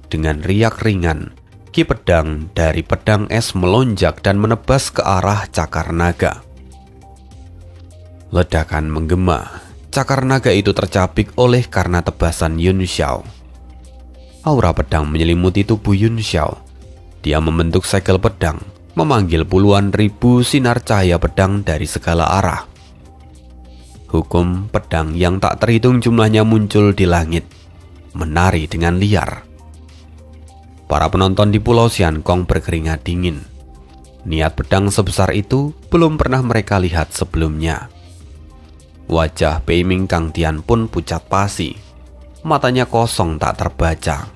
Dengan riak ringan, ki pedang dari pedang es melonjak dan menebas ke arah cakar naga. Ledakan menggema. Cakar naga itu tercabik oleh karena tebasan Yun Xiao. Aura pedang menyelimuti tubuh Yun Xiao. Dia membentuk segel pedang, memanggil puluhan ribu sinar cahaya pedang dari segala arah. Hukum pedang yang tak terhitung jumlahnya muncul di langit, menari dengan liar. Para penonton di Pulau Xiankong berkeringat dingin. Niat pedang sebesar itu belum pernah mereka lihat sebelumnya. Wajah Pei Ming Kang Tian pun pucat pasi. Matanya kosong tak terbaca.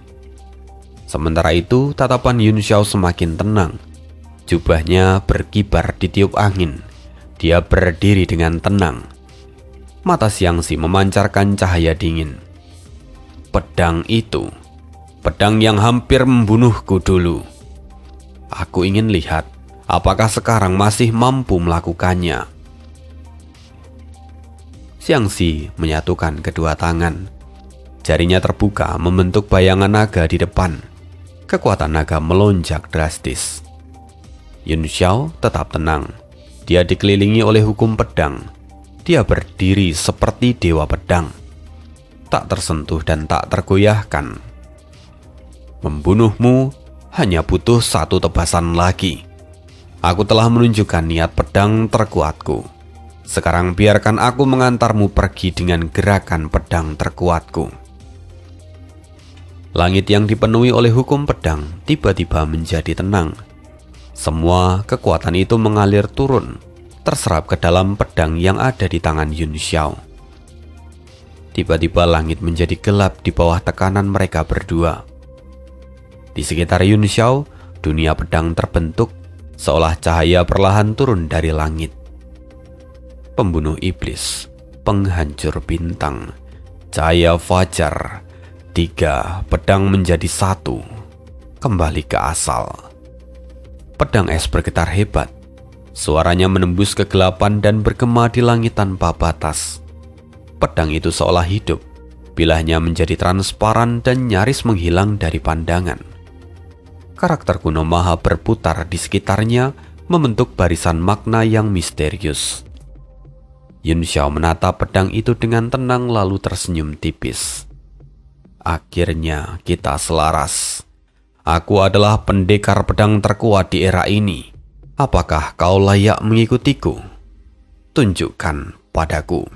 Sementara itu, tatapan Yun Xiao semakin tenang. Jubahnya berkibar ditiup angin. Dia berdiri dengan tenang. Mata Xiangxi memancarkan cahaya dingin. Pedang itu, pedang yang hampir membunuhku dulu. Aku ingin lihat apakah sekarang masih mampu melakukannya. Xiangxi menyatukan kedua tangan. Jarinya terbuka membentuk bayangan naga di depan. Kekuatan naga melonjak drastis. Yun Xiao tetap tenang. Dia dikelilingi oleh hukum pedang. Dia berdiri seperti dewa pedang. Tak tersentuh dan tak tergoyahkan. Membunuhmu hanya butuh satu tebasan lagi. Aku telah menunjukkan niat pedang terkuatku. Sekarang biarkan aku mengantarmu pergi dengan gerakan pedang terkuatku. Langit yang dipenuhi oleh hukum pedang tiba-tiba menjadi tenang. Semua kekuatan itu mengalir turun, terserap ke dalam pedang yang ada di tangan Yun Xiao. Tiba-tiba langit menjadi gelap di bawah tekanan mereka berdua. Di sekitar Yun Xiao, dunia pedang terbentuk, seolah cahaya perlahan turun dari langit. Pembunuh iblis, penghancur bintang, cahaya fajar, 3 pedang menjadi 1, kembali ke asal. Pedang es bergetar hebat, suaranya menembus kegelapan dan bergema di langit tanpa batas. Pedang itu seolah hidup, bilahnya menjadi transparan dan nyaris menghilang dari pandangan. Karakter kuno Maha berputar di sekitarnya, membentuk barisan makna yang misterius. Yun Xiao menatap pedang itu dengan tenang lalu tersenyum tipis. Akhirnya kita selaras. Aku adalah pendekar pedang terkuat di era ini. Apakah kau layak mengikutiku? Tunjukkan padaku.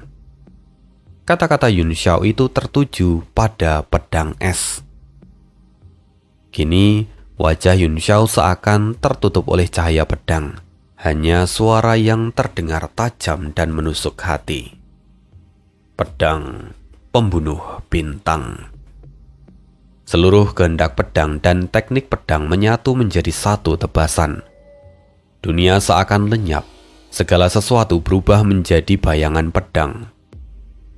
Kata-kata Yun Xiao itu tertuju pada pedang es. Kini wajah Yun Xiao seakan tertutup oleh cahaya pedang. Hanya suara yang terdengar tajam dan menusuk hati. Pedang pembunuh bintang. Seluruh kehendak pedang dan teknik pedang menyatu menjadi satu tebasan. Dunia seakan lenyap, segala sesuatu berubah menjadi bayangan pedang.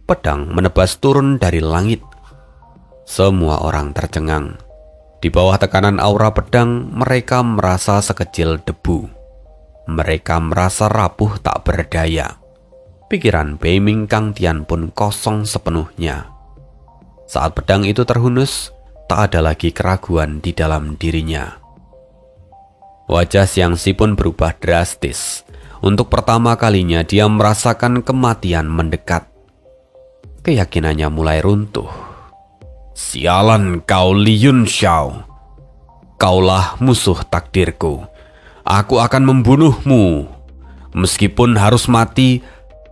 Pedang menebas turun dari langit. Semua orang tercengang. Di bawah tekanan aura pedang, mereka merasa sekecil debu. Mereka merasa rapuh tak berdaya. Pikiran Pei Ming Kang Tian pun kosong sepenuhnya. Saat pedang itu terhunus, tak ada lagi keraguan di dalam dirinya. Wajah Xiangxi pun berubah drastis. Untuk pertama kalinya dia merasakan kematian mendekat. Keyakinannya mulai runtuh. Sialan kau Li Yun Xiao. Kaulah musuh takdirku. Aku akan membunuhmu. Meskipun harus mati,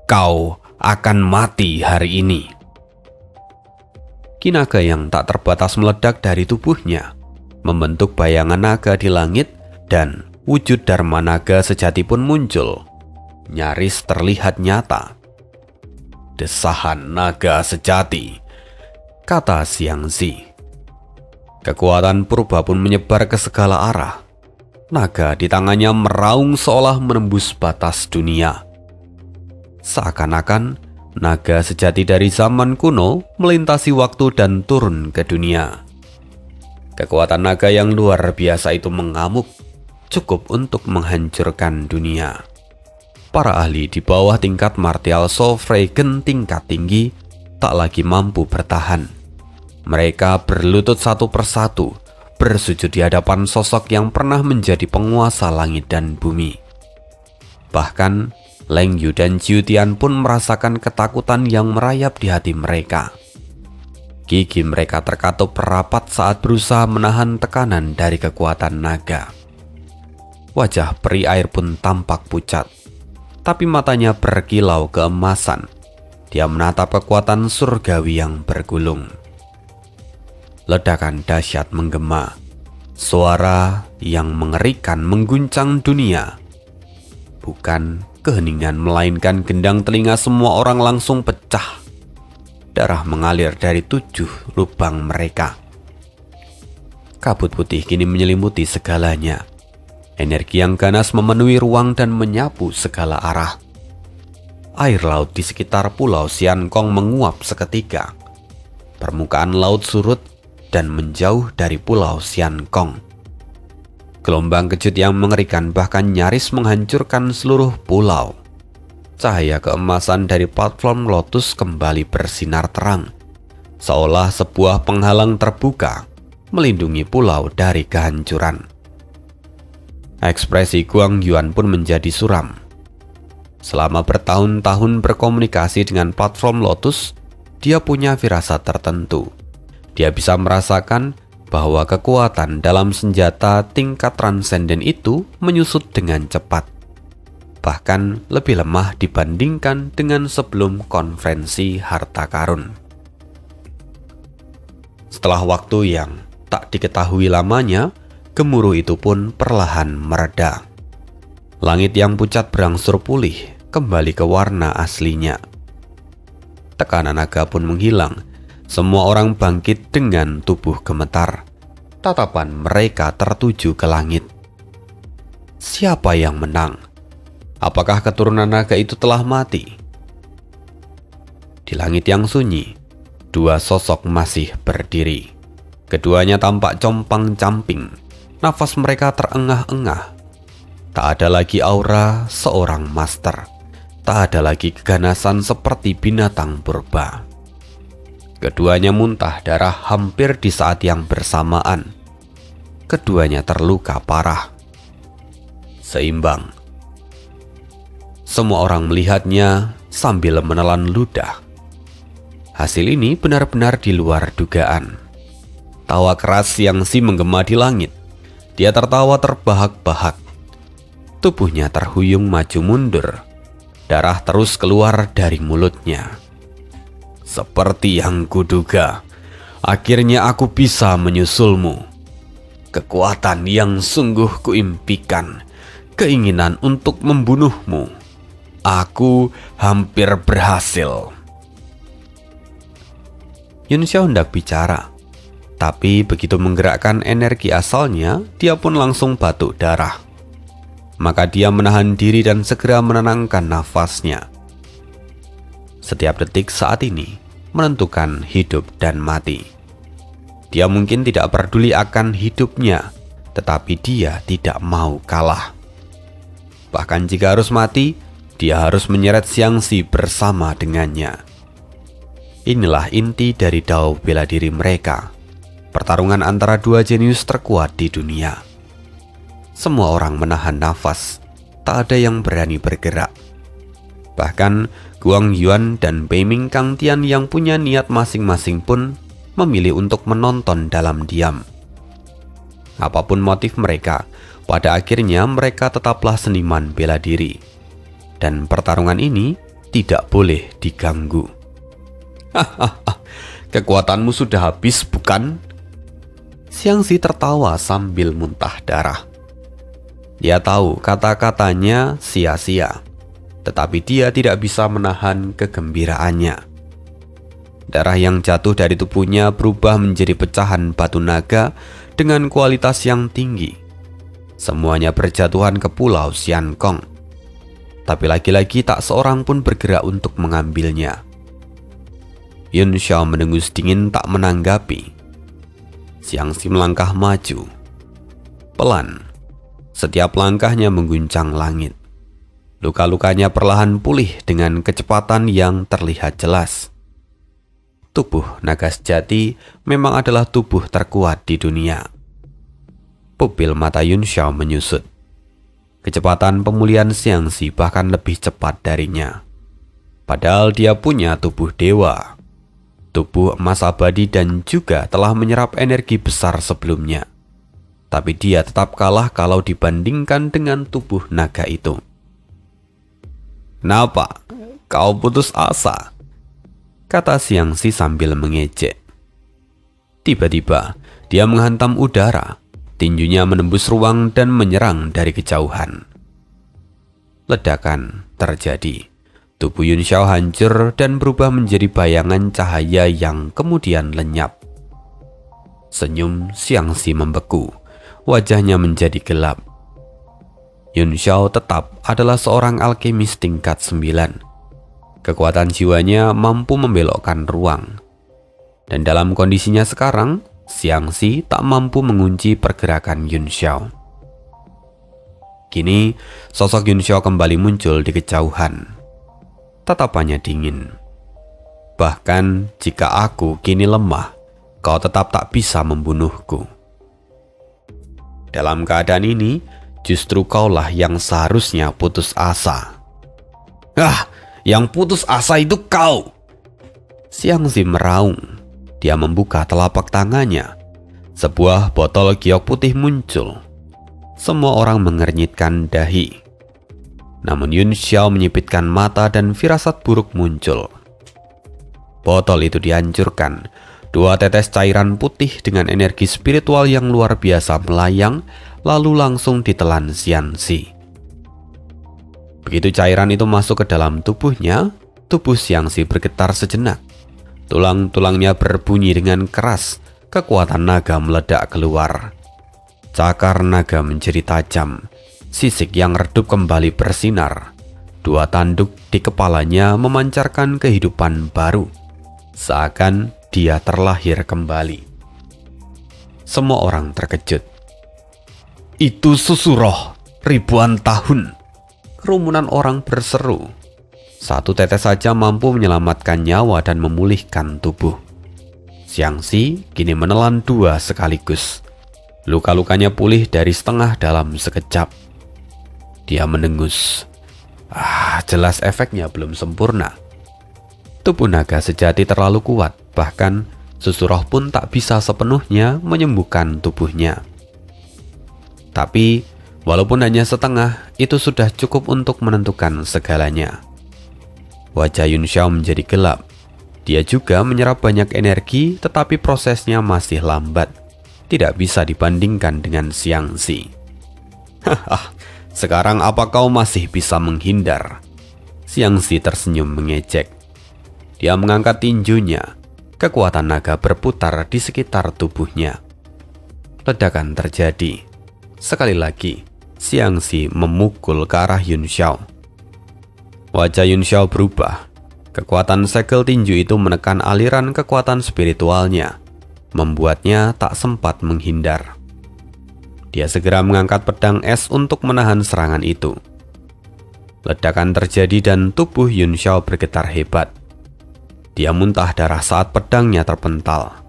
kau akan mati hari ini. Ki naga yang tak terbatas meledak dari tubuhnya, membentuk bayangan naga di langit, dan wujud Dharma naga sejati pun muncul, nyaris terlihat nyata. Desahan naga sejati, kata Xiangxi. Kekuatan purba pun menyebar ke segala arah. Naga di tangannya meraung seolah menembus batas dunia. Seakan-akan naga sejati dari zaman kuno melintasi waktu dan turun ke dunia. Kekuatan naga yang luar biasa itu mengamuk, cukup untuk menghancurkan dunia. Para ahli di bawah tingkat martial Sovragen tingkat tinggi tak lagi mampu bertahan. Mereka berlutut satu persatu, bersujud di hadapan sosok yang pernah menjadi penguasa langit dan bumi. Bahkan Leng Yu dan Jiu Tian pun merasakan ketakutan yang merayap di hati mereka. Gigi mereka terkatup rapat saat berusaha menahan tekanan dari kekuatan naga. Wajah peri air pun tampak pucat, tapi matanya berkilau keemasan. Dia menatap kekuatan surgawi yang bergulung. Ledakan dahsyat menggema. Suara yang mengerikan mengguncang dunia. Bukan keheningan, melainkan gendang telinga semua orang langsung pecah. Darah mengalir dari 7 lubang mereka. Kabut putih kini menyelimuti segalanya. Energi yang ganas memenuhi ruang dan menyapu segala arah. Air laut di sekitar pulau Xiankong menguap seketika. Permukaan laut surut dan menjauh dari pulau Xiankong. Gelombang kejut yang mengerikan bahkan nyaris menghancurkan seluruh pulau. Cahaya keemasan dari platform Lotus kembali bersinar terang, seolah sebuah penghalang terbuka melindungi pulau dari kehancuran. Ekspresi Guang Yuan pun menjadi suram. Selama bertahun-tahun berkomunikasi dengan platform Lotus, dia punya firasat tertentu. Dia bisa merasakan bahwa kekuatan dalam senjata tingkat transenden itu menyusut dengan cepat, bahkan lebih lemah dibandingkan dengan sebelum konferensi harta karun. Setelah waktu yang tak diketahui lamanya, gemuruh itu pun perlahan mereda. Langit yang pucat berangsur pulih kembali ke warna aslinya. Tekanan naga pun menghilang. Semua orang bangkit dengan tubuh gemetar. Tatapan mereka tertuju ke langit. Siapa yang menang? Apakah keturunan naga itu telah mati? Di langit yang sunyi, 2 sosok masih berdiri. Keduanya tampak compang-camping. Nafas mereka terengah-engah. Tak ada lagi aura seorang master. Tak ada lagi keganasan seperti binatang purba. Keduanya muntah darah hampir di saat yang bersamaan. Keduanya terluka parah. Seimbang. Semua orang melihatnya sambil menelan ludah. Hasil ini benar-benar di luar dugaan. Tawa keras Xiangxi menggema di langit. Dia tertawa terbahak-bahak. Tubuhnya terhuyung maju mundur. Darah terus keluar dari mulutnya. Seperti yang kuduga, akhirnya aku bisa menyusulmu. Kekuatan yang sungguh kuimpikan, keinginan untuk membunuhmu. Aku hampir berhasil. Yun Xiao hendak bicara, tapi begitu menggerakkan energi asalnya, dia pun langsung batuk darah. Maka dia menahan diri dan segera menenangkan nafasnya. Setiap detik saat ini menentukan hidup dan mati. Dia mungkin tidak peduli akan hidupnya, tetapi dia tidak mau kalah. Bahkan jika harus mati, dia harus menyeret Xiangxi bersama dengannya. Inilah inti dari dao bela diri mereka. Pertarungan antara 2 jenius terkuat di dunia. Semua orang menahan nafas, tak ada yang berani bergerak. Bahkan Guang Yuan dan Bei Ming Kang Tian yang punya niat masing-masing pun memilih untuk menonton dalam diam. Apapun motif mereka, pada akhirnya mereka tetaplah seniman bela diri. Dan pertarungan ini tidak boleh diganggu. Hahaha, kekuatanmu sudah habis, bukan? Xiangxi tertawa sambil muntah darah. Dia tahu kata-katanya sia-sia, tetapi dia tidak bisa menahan kegembiraannya. Darah yang jatuh dari tubuhnya berubah menjadi pecahan batu naga dengan kualitas yang tinggi. Semuanya berjatuhan ke pulau Xiankong. tapi lagi-lagi tak seorang pun bergerak untuk mengambilnya. Yun Xiao mendengus dingin tak menanggapi. Xiangxi melangkah maju. Pelan, setiap langkahnya mengguncang langit. Luka-lukanya perlahan pulih dengan kecepatan yang terlihat jelas. Tubuh naga sejati memang adalah tubuh terkuat di dunia. Pupil mata Yun Xiao menyusut. Kecepatan pemulihan Xiangxi bahkan lebih cepat darinya. Padahal dia punya tubuh dewa, tubuh emas abadi dan juga telah menyerap energi besar sebelumnya. Tapi dia tetap kalah kalau dibandingkan dengan tubuh naga itu. "Kenapa? Kau putus asa?" kata Xiangxi sambil mengejek. Tiba-tiba, dia menghantam udara. Tinjunya menembus ruang dan menyerang dari kejauhan. Ledakan terjadi. Tubuh Yun Xiao hancur dan berubah menjadi bayangan cahaya yang kemudian lenyap. Senyum Xiangxi membeku. Wajahnya menjadi gelap. Yun Xiao tetap adalah seorang alkemis tingkat 9. Kekuatan jiwanya mampu membelokkan ruang. Dan dalam kondisinya sekarang, Xiangxi tak mampu mengunci pergerakan Yun Xiao. Kini, sosok Yun Xiao kembali muncul di kejauhan. Tatapannya dingin. "Bahkan jika aku kini lemah, kau tetap tak bisa membunuhku. Dalam keadaan ini, justru kaulah yang seharusnya putus asa." "Ah, yang putus asa itu kau!" Xiangxi meraung. Dia membuka telapak tangannya. Sebuah botol giok putih muncul. Semua orang mengernyitkan dahi. Namun Yun Xiao menyipitkan mata dan firasat buruk muncul. Botol itu dihancurkan. 2 tetes cairan putih dengan energi spiritual yang luar biasa melayang, lalu langsung ditelan Xiangxi. Begitu cairan itu masuk ke dalam tubuhnya, tubuh Xiangxi bergetar sejenak. Tulang-tulangnya berbunyi dengan keras, kekuatan naga meledak keluar. Cakar naga menjadi tajam, sisik yang redup kembali bersinar. 2 tanduk di kepalanya memancarkan kehidupan baru, seakan dia terlahir kembali. Semua orang terkejut. "Itu susu roh ribuan tahun!" Kerumunan orang berseru. 1 tetes saja mampu menyelamatkan nyawa dan memulihkan tubuh. Xiangxi kini menelan 2 sekaligus. Luka-lukanya pulih dari setengah dalam sekejap. Dia mendengus. Jelas efeknya belum sempurna. Tubuh naga sejati terlalu kuat, bahkan susu roh pun tak bisa sepenuhnya menyembuhkan tubuhnya. Tapi, walaupun hanya setengah, itu sudah cukup untuk menentukan segalanya. Wajah Yun Xiao menjadi gelap. Dia juga menyerap banyak energi, tetapi prosesnya masih lambat. Tidak bisa dibandingkan dengan Xiangxi. "Hahaha, sekarang apa kau masih bisa menghindar?" Xiangxi tersenyum mengejek. Dia mengangkat tinjunya. Kekuatan naga berputar di sekitar tubuhnya. Ledakan terjadi. Sekali lagi, Xiangxi memukul ke arah Yun Xiao. Wajah Yun Xiao berubah. Kekuatan segel tinju itu menekan aliran kekuatan spiritualnya, membuatnya tak sempat menghindar. Dia segera mengangkat pedang es untuk menahan serangan itu. Ledakan terjadi dan tubuh Yun Xiao bergetar hebat. Dia muntah darah saat pedangnya terpental.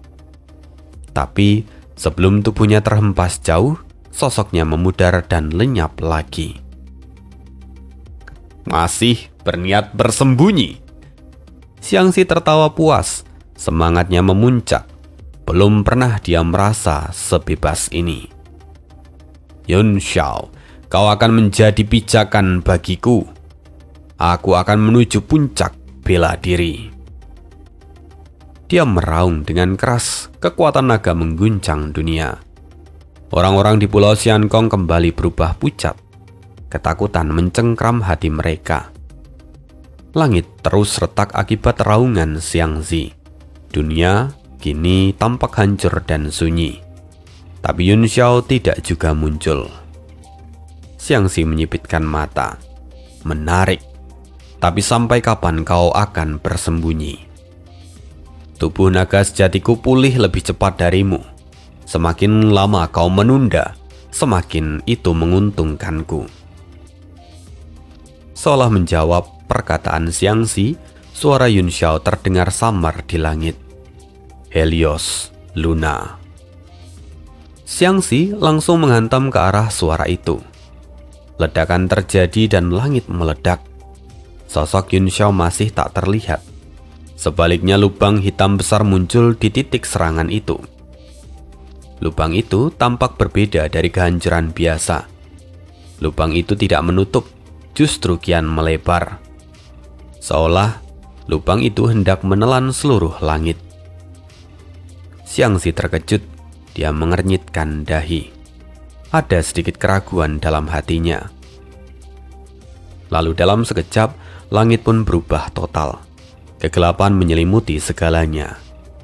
Tapi sebelum tubuhnya terhempas jauh, sosoknya memudar dan lenyap lagi. "Masih berniat bersembunyi?" Xiangxi tertawa puas, semangatnya memuncak. Belum pernah dia merasa sebebas ini. "Yun Xiao, kau akan menjadi pijakan bagiku. Aku akan menuju puncak bela diri." Dia meraung dengan keras, kekuatan naga mengguncang dunia. Orang-orang di Pulau Xiankong kembali berubah pucat. Ketakutan mencengkram hati mereka. Langit terus retak akibat raungan Xiangxi. Dunia kini tampak hancur dan sunyi. Tapi Yun Xiao tidak juga muncul. Xiangxi menyipitkan mata. menarik. Tapi sampai kapan kau akan bersembunyi? Tubuh naga sejatiku pulih lebih cepat darimu. Semakin lama kau menunda, semakin itu menguntungkanku. Seolah menjawab perkataan Xiangxi, suara Yun Xiao terdengar samar di langit. Helios, Luna. Xiangxi langsung menghantam ke arah suara itu. Ledakan terjadi dan langit meledak. Sosok Yun Xiao masih tak terlihat. Sebaliknya lubang hitam besar muncul di titik serangan itu. Lubang itu tampak berbeda dari kehancuran biasa. Lubang itu tidak menutup, justru kian melebar. Seolah lubang itu hendak menelan seluruh langit. Xiangxi terkejut, dia mengernyitkan dahi. Ada sedikit keraguan dalam hatinya. Lalu dalam sekejap, langit pun berubah total. Kegelapan menyelimuti segalanya.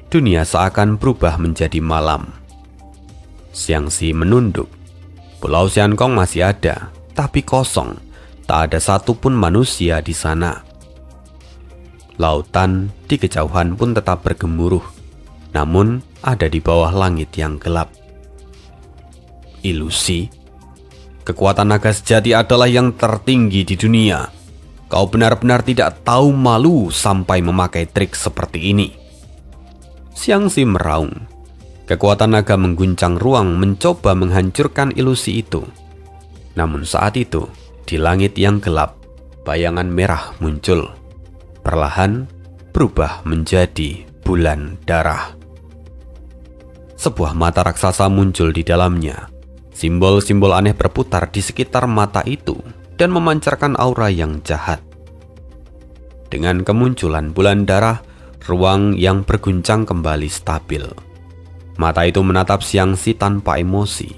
Dunia seakan berubah menjadi malam. Xiangxi menunduk. Pulau Xiankong masih ada, tapi kosong. Tak ada satupun manusia di sana. Lautan di kejauhan pun tetap bergemuruh, namun ada di bawah langit yang gelap. Ilusi. Kekuatan naga sejati adalah yang tertinggi di dunia. Kau benar-benar tidak tahu malu sampai memakai trik seperti ini. Xiangxi meraung. Kekuatan naga mengguncang ruang mencoba menghancurkan ilusi itu. Namun saat itu, di langit yang gelap, bayangan merah muncul. Perlahan berubah menjadi bulan darah. Sebuah mata raksasa muncul di dalamnya. Simbol-simbol aneh berputar di sekitar mata itu dan memancarkan aura yang jahat. Dengan kemunculan bulan darah, ruang yang berguncang kembali stabil. Mata itu menatap Xiangxi tanpa emosi.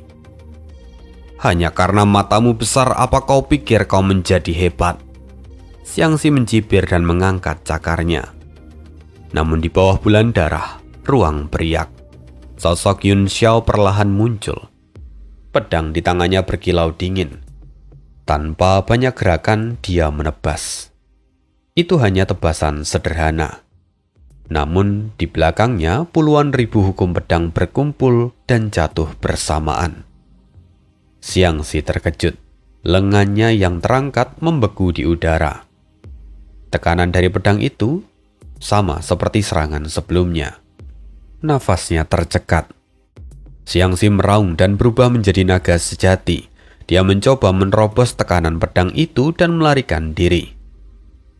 Hanya karena matamu besar, apa kau pikir kau menjadi hebat? Xiangxi mencibir dan mengangkat cakarnya. Namun di bawah bulan darah, ruang beriak. Sosok Yun Xiao perlahan muncul. Pedang di tangannya berkilau dingin. Tanpa banyak gerakan, dia menebas. Itu hanya tebasan sederhana. Namun di belakangnya puluhan ribu hukum pedang berkumpul dan jatuh bersamaan. Xiangxi terkejut. Lengannya yang terangkat membeku di udara. Tekanan dari pedang itu sama seperti serangan sebelumnya. Nafasnya tercekat. Xiangxi meraung dan berubah menjadi naga sejati. Dia mencoba menerobos tekanan pedang itu dan melarikan diri.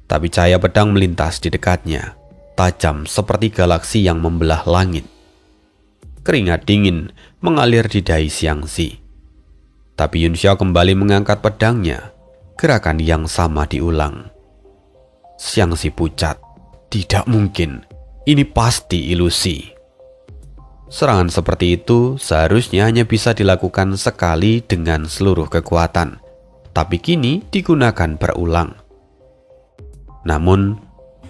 Tapi cahaya pedang melintas di dekatnya, tajam seperti galaksi yang membelah langit. Keringat dingin mengalir di dahi Xiangxi. Tapi Yun Xiao kembali mengangkat pedangnya. Gerakan yang sama diulang. Xiangxi pucat. Tidak mungkin. Ini pasti ilusi. Serangan seperti itu seharusnya hanya bisa dilakukan sekali dengan seluruh kekuatan. Tapi kini digunakan berulang. Namun,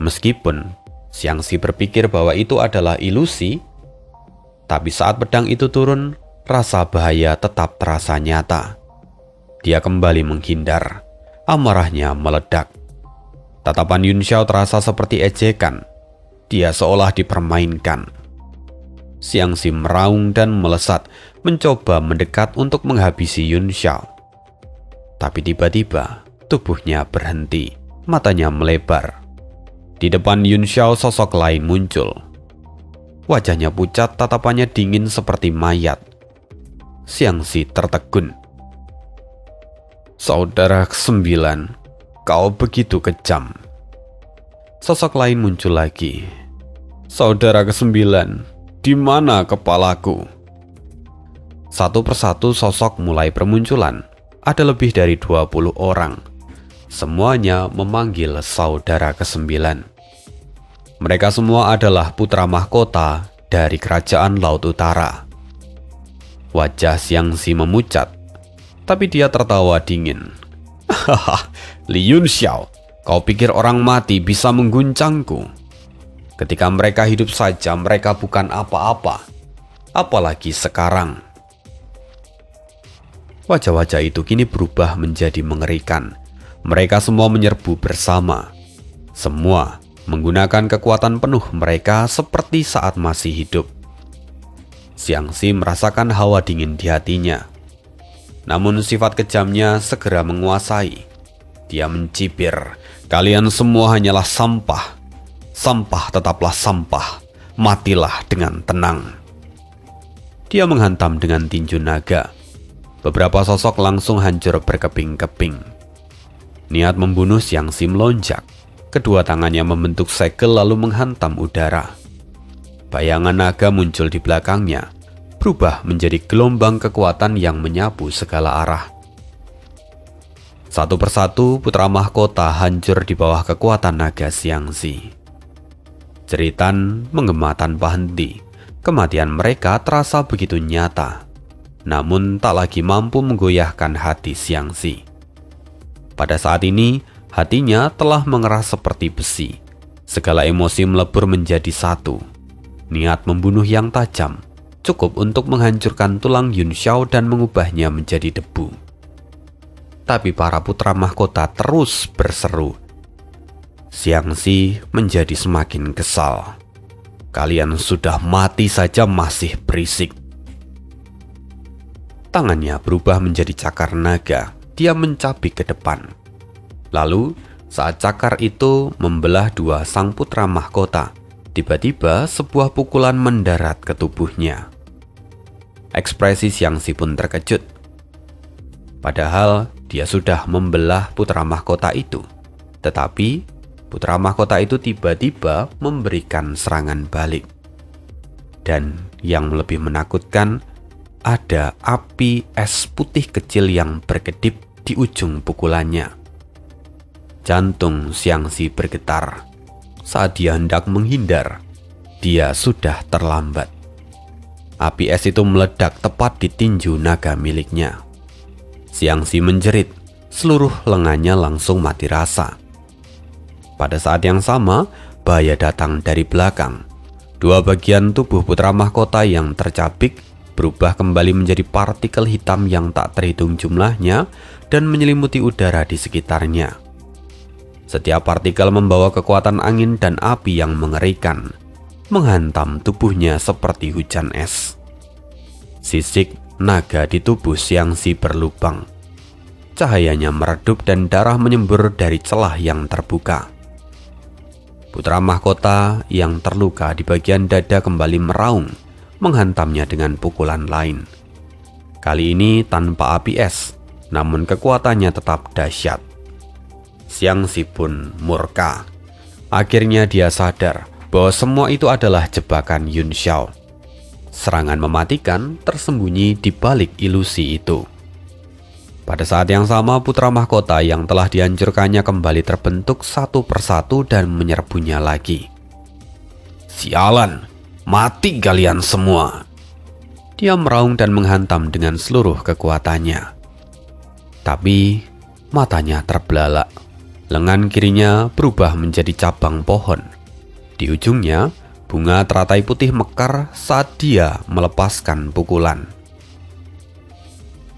meskipun Xiangxi berpikir bahwa itu adalah ilusi, tapi saat pedang itu turun, rasa bahaya tetap terasa nyata. Dia kembali menghindar. Amarahnya meledak. Tatapan Yun Xiao terasa seperti ejekan. Dia seolah dipermainkan. Xiangxi meraung dan melesat, mencoba mendekat untuk menghabisi Yun Xiao. Tapi tiba-tiba tubuhnya berhenti, matanya melebar. Di depan Yun Xiao sosok lain muncul. Wajahnya pucat, tatapannya dingin seperti mayat. Xiangxi tertegun. Saudara ke-9, kau begitu kejam. Sosok lain muncul lagi. Saudara ke-9, di mana kepalaku? Satu persatu sosok mulai bermunculan. Ada lebih dari 20 orang. Semuanya memanggil saudara ke-9. Mereka semua adalah putra mahkota dari kerajaan Laut Utara. Wajah Xiangxi memucat, tapi dia tertawa dingin. Hahaha, Li Yun Xiao, kau pikir orang mati bisa mengguncangku? Ketika mereka hidup saja, mereka bukan apa-apa. Apalagi sekarang. Wajah-wajah itu kini berubah menjadi mengerikan. Mereka semua menyerbu bersama. Semua menggunakan kekuatan penuh mereka seperti saat masih hidup. Xiangxi merasakan hawa dingin di hatinya. Namun sifat kejamnya segera menguasai. Dia mencibir, "Kalian semua hanyalah sampah. Sampah tetaplah sampah. Matilah dengan tenang." Dia menghantam dengan tinju naga. Beberapa sosok langsung hancur berkeping-keping. Niat membunuh Xiangxi melonjak. Kedua tangannya membentuk segel lalu menghantam udara. Bayangan naga muncul di belakangnya, berubah menjadi gelombang kekuatan yang menyapu segala arah. Satu persatu putra mahkota hancur di bawah kekuatan naga Xiangxi. Jeritan menggema tanpa henti. Kematian mereka terasa begitu nyata, namun tak lagi mampu menggoyahkan hati Xiangxi. Pada saat ini, hatinya telah mengeras seperti besi. Segala emosi melebur menjadi satu. Niat membunuh yang tajam cukup untuk menghancurkan tulang Yun Xiao dan mengubahnya menjadi debu. Tapi para putra mahkota terus berseru. Xiangxi menjadi semakin kesal. "Kalian sudah mati saja masih berisik." Tangannya berubah menjadi cakar naga. Dia mencabik ke depan. Lalu, saat cakar itu membelah dua sang putra mahkota, tiba-tiba sebuah pukulan mendarat ke tubuhnya. Ekspresi Xiangxi pun terkejut. Padahal dia sudah membelah putra mahkota itu. Tetapi putra mahkota itu tiba-tiba memberikan serangan balik. Dan yang lebih menakutkan, ada api es putih kecil yang berkedip di ujung pukulannya. Jantung Xiangxi bergetar. Saat dia hendak menghindar, dia sudah terlambat. Api es itu meledak tepat di tinju naga miliknya. Xiangxi menjerit, seluruh lengannya langsung mati rasa. Pada saat yang sama, bahaya datang dari belakang. Dua bagian tubuh putra mahkota yang tercabik berubah kembali menjadi partikel hitam yang tak terhitung jumlahnya dan menyelimuti udara di sekitarnya. Setiap partikel membawa kekuatan angin dan api yang mengerikan, menghantam tubuhnya seperti hujan es. Sisik naga di tubuh Xiangxi berlubang. Cahayanya meredup dan darah menyembur dari celah yang terbuka. Putra mahkota yang terluka di bagian dada kembali meraung, menghantamnya dengan pukulan lain. Kali ini tanpa api es, namun kekuatannya tetap dahsyat. Xiangxi pun murka. Akhirnya dia sadar bahwa semua itu adalah jebakan Yun Xiao. Serangan mematikan tersembunyi di balik ilusi itu. Pada saat yang sama, putra mahkota yang telah dihancurkannya kembali terbentuk satu persatu dan menyerbunya lagi. "Sialan! Mati kalian semua!" Dia meraung dan menghantam dengan seluruh kekuatannya. Tapi matanya terbelalak. Lengan kirinya berubah menjadi cabang pohon. Di ujungnya, bunga teratai putih mekar saat dia melepaskan pukulan.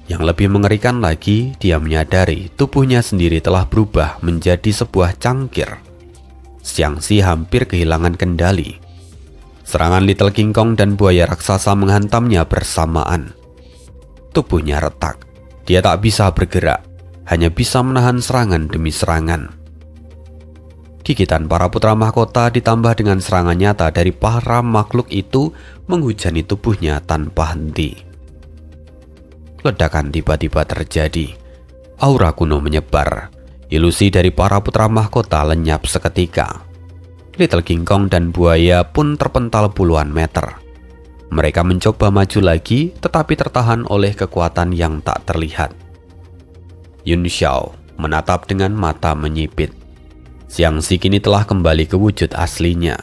Yang lebih mengerikan lagi, dia menyadari tubuhnya sendiri telah berubah menjadi sebuah cangkir. Xiangxi hampir kehilangan kendali. Serangan Little King Kong dan buaya raksasa menghantamnya bersamaan. Tubuhnya retak. Dia tak bisa bergerak, hanya bisa menahan serangan demi serangan. Gigitan para putra mahkota ditambah dengan serangan nyata dari para makhluk itu menghujani tubuhnya tanpa henti. Ledakan tiba-tiba terjadi. Aura kuno menyebar. Ilusi dari para putra mahkota lenyap seketika. Little King Kong dan buaya pun terpental puluhan meter. Mereka mencoba maju lagi, tetapi tertahan oleh kekuatan yang tak terlihat. Yun Xiao menatap dengan mata menyipit. Xiangxi kini telah kembali ke wujud aslinya.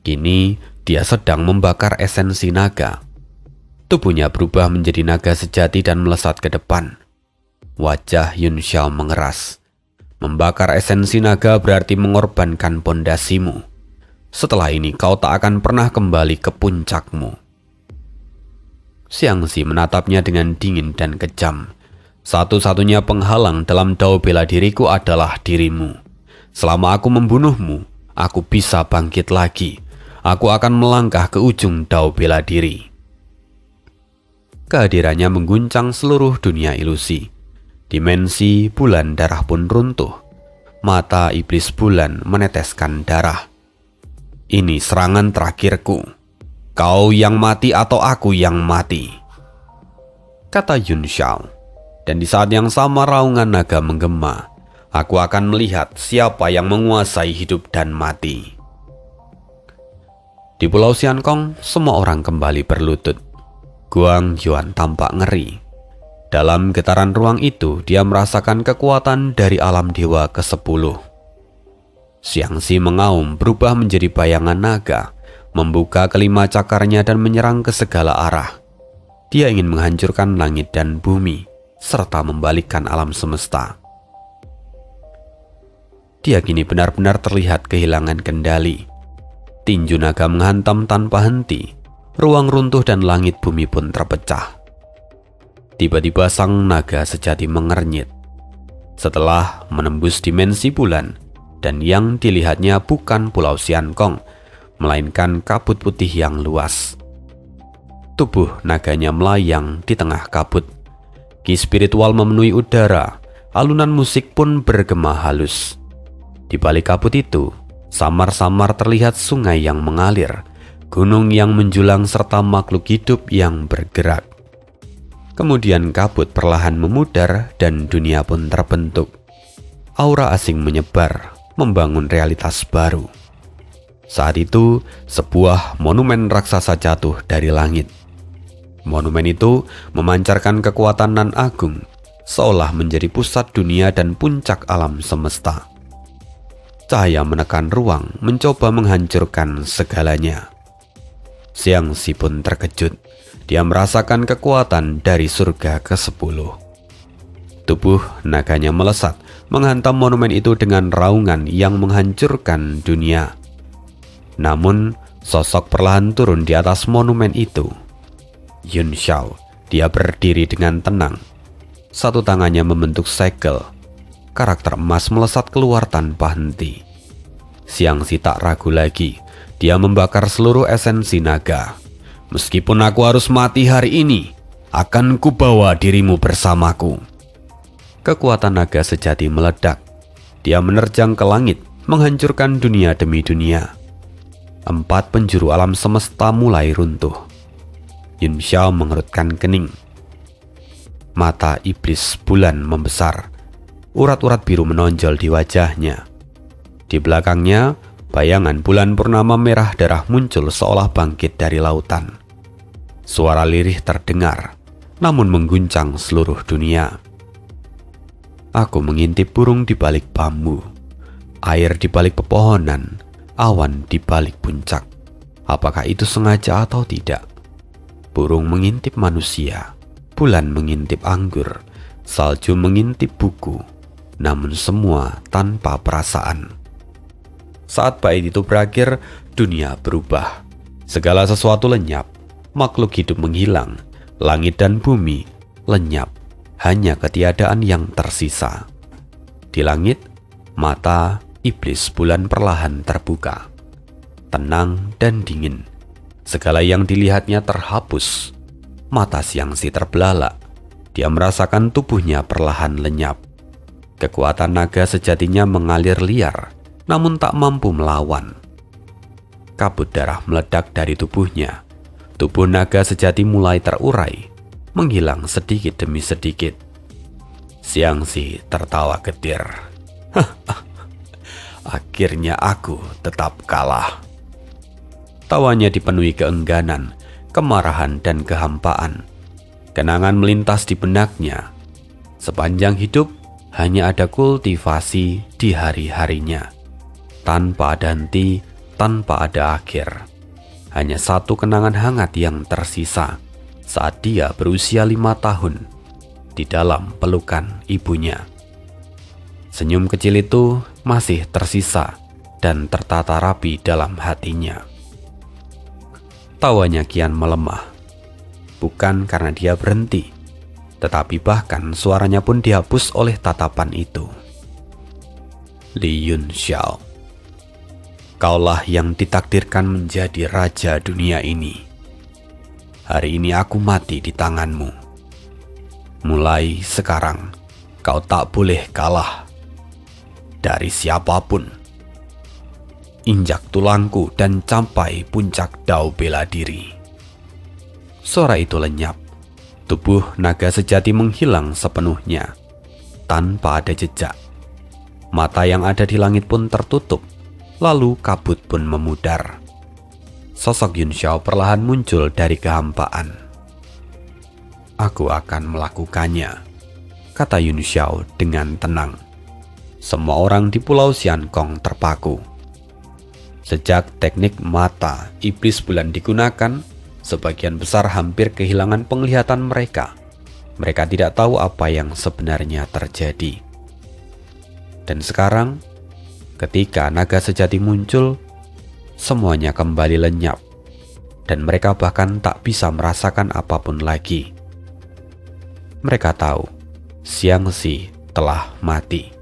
Kini dia sedang membakar esensi naga. Tubuhnya berubah menjadi naga sejati dan melesat ke depan. Wajah Yun Xiao mengeras. Membakar esensi naga berarti mengorbankan pondasimu. Setelah ini kau tak akan pernah kembali ke puncakmu. Xiangxi menatapnya dengan dingin dan kejam. Satu-satunya penghalang dalam dao bela diriku adalah dirimu. Selama aku membunuhmu, aku bisa bangkit lagi. Aku akan melangkah ke ujung dao bela diri. Kehadirannya mengguncang seluruh dunia ilusi. Dimensi bulan darah pun runtuh. Mata iblis bulan meneteskan darah. Ini serangan terakhirku. Kau yang mati atau aku yang mati, kata Yun Xiao. Dan di saat yang sama raungan naga menggema. Aku akan melihat siapa yang menguasai hidup dan mati. Di Pulau Xiankong, semua orang kembali berlutut. Guang Yuan tampak ngeri. Dalam getaran ruang itu, dia merasakan kekuatan dari alam dewa ke-10. Xiangxi mengaum berubah menjadi bayangan naga, membuka kelima cakarnya dan menyerang ke segala arah. Dia ingin menghancurkan langit dan bumi, serta membalikkan alam semesta. Dia kini benar-benar terlihat kehilangan kendali. Tinju naga menghantam tanpa henti. Ruang runtuh dan langit bumi pun terpecah. Tiba-tiba sang naga sejati mengernyit. Setelah menembus dimensi bulan, dan yang dilihatnya bukan Pulau Xiankong, melainkan kabut putih yang luas. Tubuh naganya melayang di tengah kabut. Ki spiritual memenuhi udara, alunan musik pun bergema halus. Di balik kabut itu, samar-samar terlihat sungai yang mengalir, gunung yang menjulang serta makhluk hidup yang bergerak. Kemudian kabut perlahan memudar dan dunia pun terbentuk. Aura asing menyebar, membangun realitas baru. Saat itu, sebuah monumen raksasa jatuh dari langit. Monumen itu memancarkan kekuatan nan agung, seolah menjadi pusat dunia dan puncak alam semesta. Cahaya menekan ruang, mencoba menghancurkan segalanya. Xiangxi pun terkejut. Dia merasakan kekuatan dari surga ke-10. Tubuh naganya melesat, menghantam monumen itu dengan raungan yang menghancurkan dunia. Namun, sosok perlahan turun di atas monumen itu. Yun Xiao, dia berdiri dengan tenang. Satu tangannya membentuk segel. Karakter emas melesat keluar tanpa henti. Xiangxi tak ragu lagi. Dia membakar seluruh esensi naga. Meskipun aku harus mati hari ini, akan kubawa dirimu bersamaku. Kekuatan naga sejati meledak. Dia menerjang ke langit, menghancurkan dunia demi dunia. 4 penjuru alam semesta mulai runtuh. Yun Xiao mengerutkan kening. Mata iblis bulan membesar. Urat-urat biru menonjol di wajahnya. Di belakangnya, bayangan bulan purnama merah darah muncul seolah bangkit dari lautan. Suara lirih terdengar, namun mengguncang seluruh dunia. Aku mengintip burung di balik bambu, air di balik pepohonan, awan di balik puncak. Apakah itu sengaja atau tidak? Burung mengintip manusia, bulan mengintip anggur, salju mengintip buku, namun semua tanpa perasaan. Saat bait itu berakhir, dunia berubah. Segala sesuatu lenyap, makhluk hidup menghilang, langit dan bumi lenyap, hanya ketiadaan yang tersisa. Di langit, mata iblis bulan perlahan terbuka, tenang dan dingin. Segala yang dilihatnya terhapus. Mata Xiangxi terbelalak. Dia merasakan tubuhnya perlahan lenyap. Kekuatan naga sejatinya mengalir liar, namun tak mampu melawan. Kabut darah meledak dari tubuhnya. Tubuh naga sejati mulai terurai, menghilang sedikit demi sedikit. Xiangxi tertawa getir. Akhirnya aku tetap kalah. Tawanya dipenuhi keengganan, kemarahan dan kehampaan. Kenangan melintas di benaknya. Sepanjang hidup hanya ada kultivasi di hari-harinya. Tanpa ada henti, tanpa ada akhir. Hanya satu kenangan hangat yang tersisa saat dia berusia 5 tahun di dalam pelukan ibunya. Senyum kecil itu masih tersisa dan tertata rapi dalam hatinya. Tawanya kian melemah, bukan karena dia berhenti, tetapi bahkan suaranya pun dihapus oleh tatapan itu. Li Yunxiao, kaulah yang ditakdirkan menjadi raja dunia ini. Hari ini aku mati di tanganmu. Mulai sekarang, kau tak boleh kalah dari siapapun. Injak tulangku dan capai puncak dao bela diri. Suara itu lenyap. Tubuh naga sejati menghilang sepenuhnya, tanpa ada jejak. Mata yang ada di langit pun tertutup, lalu kabut pun memudar. Sosok Yunxiao perlahan muncul dari kehampaan. Aku akan melakukannya, kata Yunxiao dengan tenang. Semua orang di Pulau Xiankong terpaku. Sejak teknik mata iblis bulan digunakan, sebagian besar hampir kehilangan penglihatan mereka. Mereka tidak tahu apa yang sebenarnya terjadi. Dan sekarang, ketika naga sejati muncul, semuanya kembali lenyap, dan mereka bahkan tak bisa merasakan apapun lagi. Mereka tahu Xiangxi telah mati,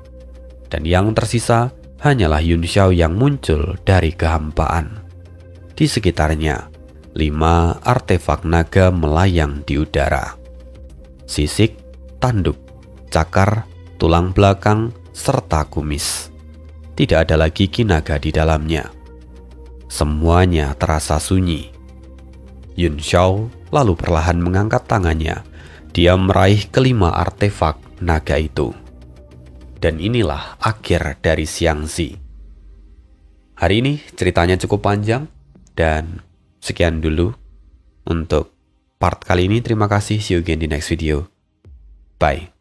dan yang tersisa hanyalah Yunxiao yang muncul dari kehampaan. Di sekitarnya, 5 artefak naga melayang di udara. Sisik, tanduk, cakar, tulang belakang, serta kumis. Tidak ada lagi ki naga di dalamnya. Semuanya terasa sunyi. Yunxiao lalu perlahan mengangkat tangannya. Dia meraih kelima artefak naga itu. Dan inilah akhir dari Xiangxi. Hari ini ceritanya cukup panjang, dan sekian dulu untuk part kali ini. Terima kasih, see you again di next video. Bye.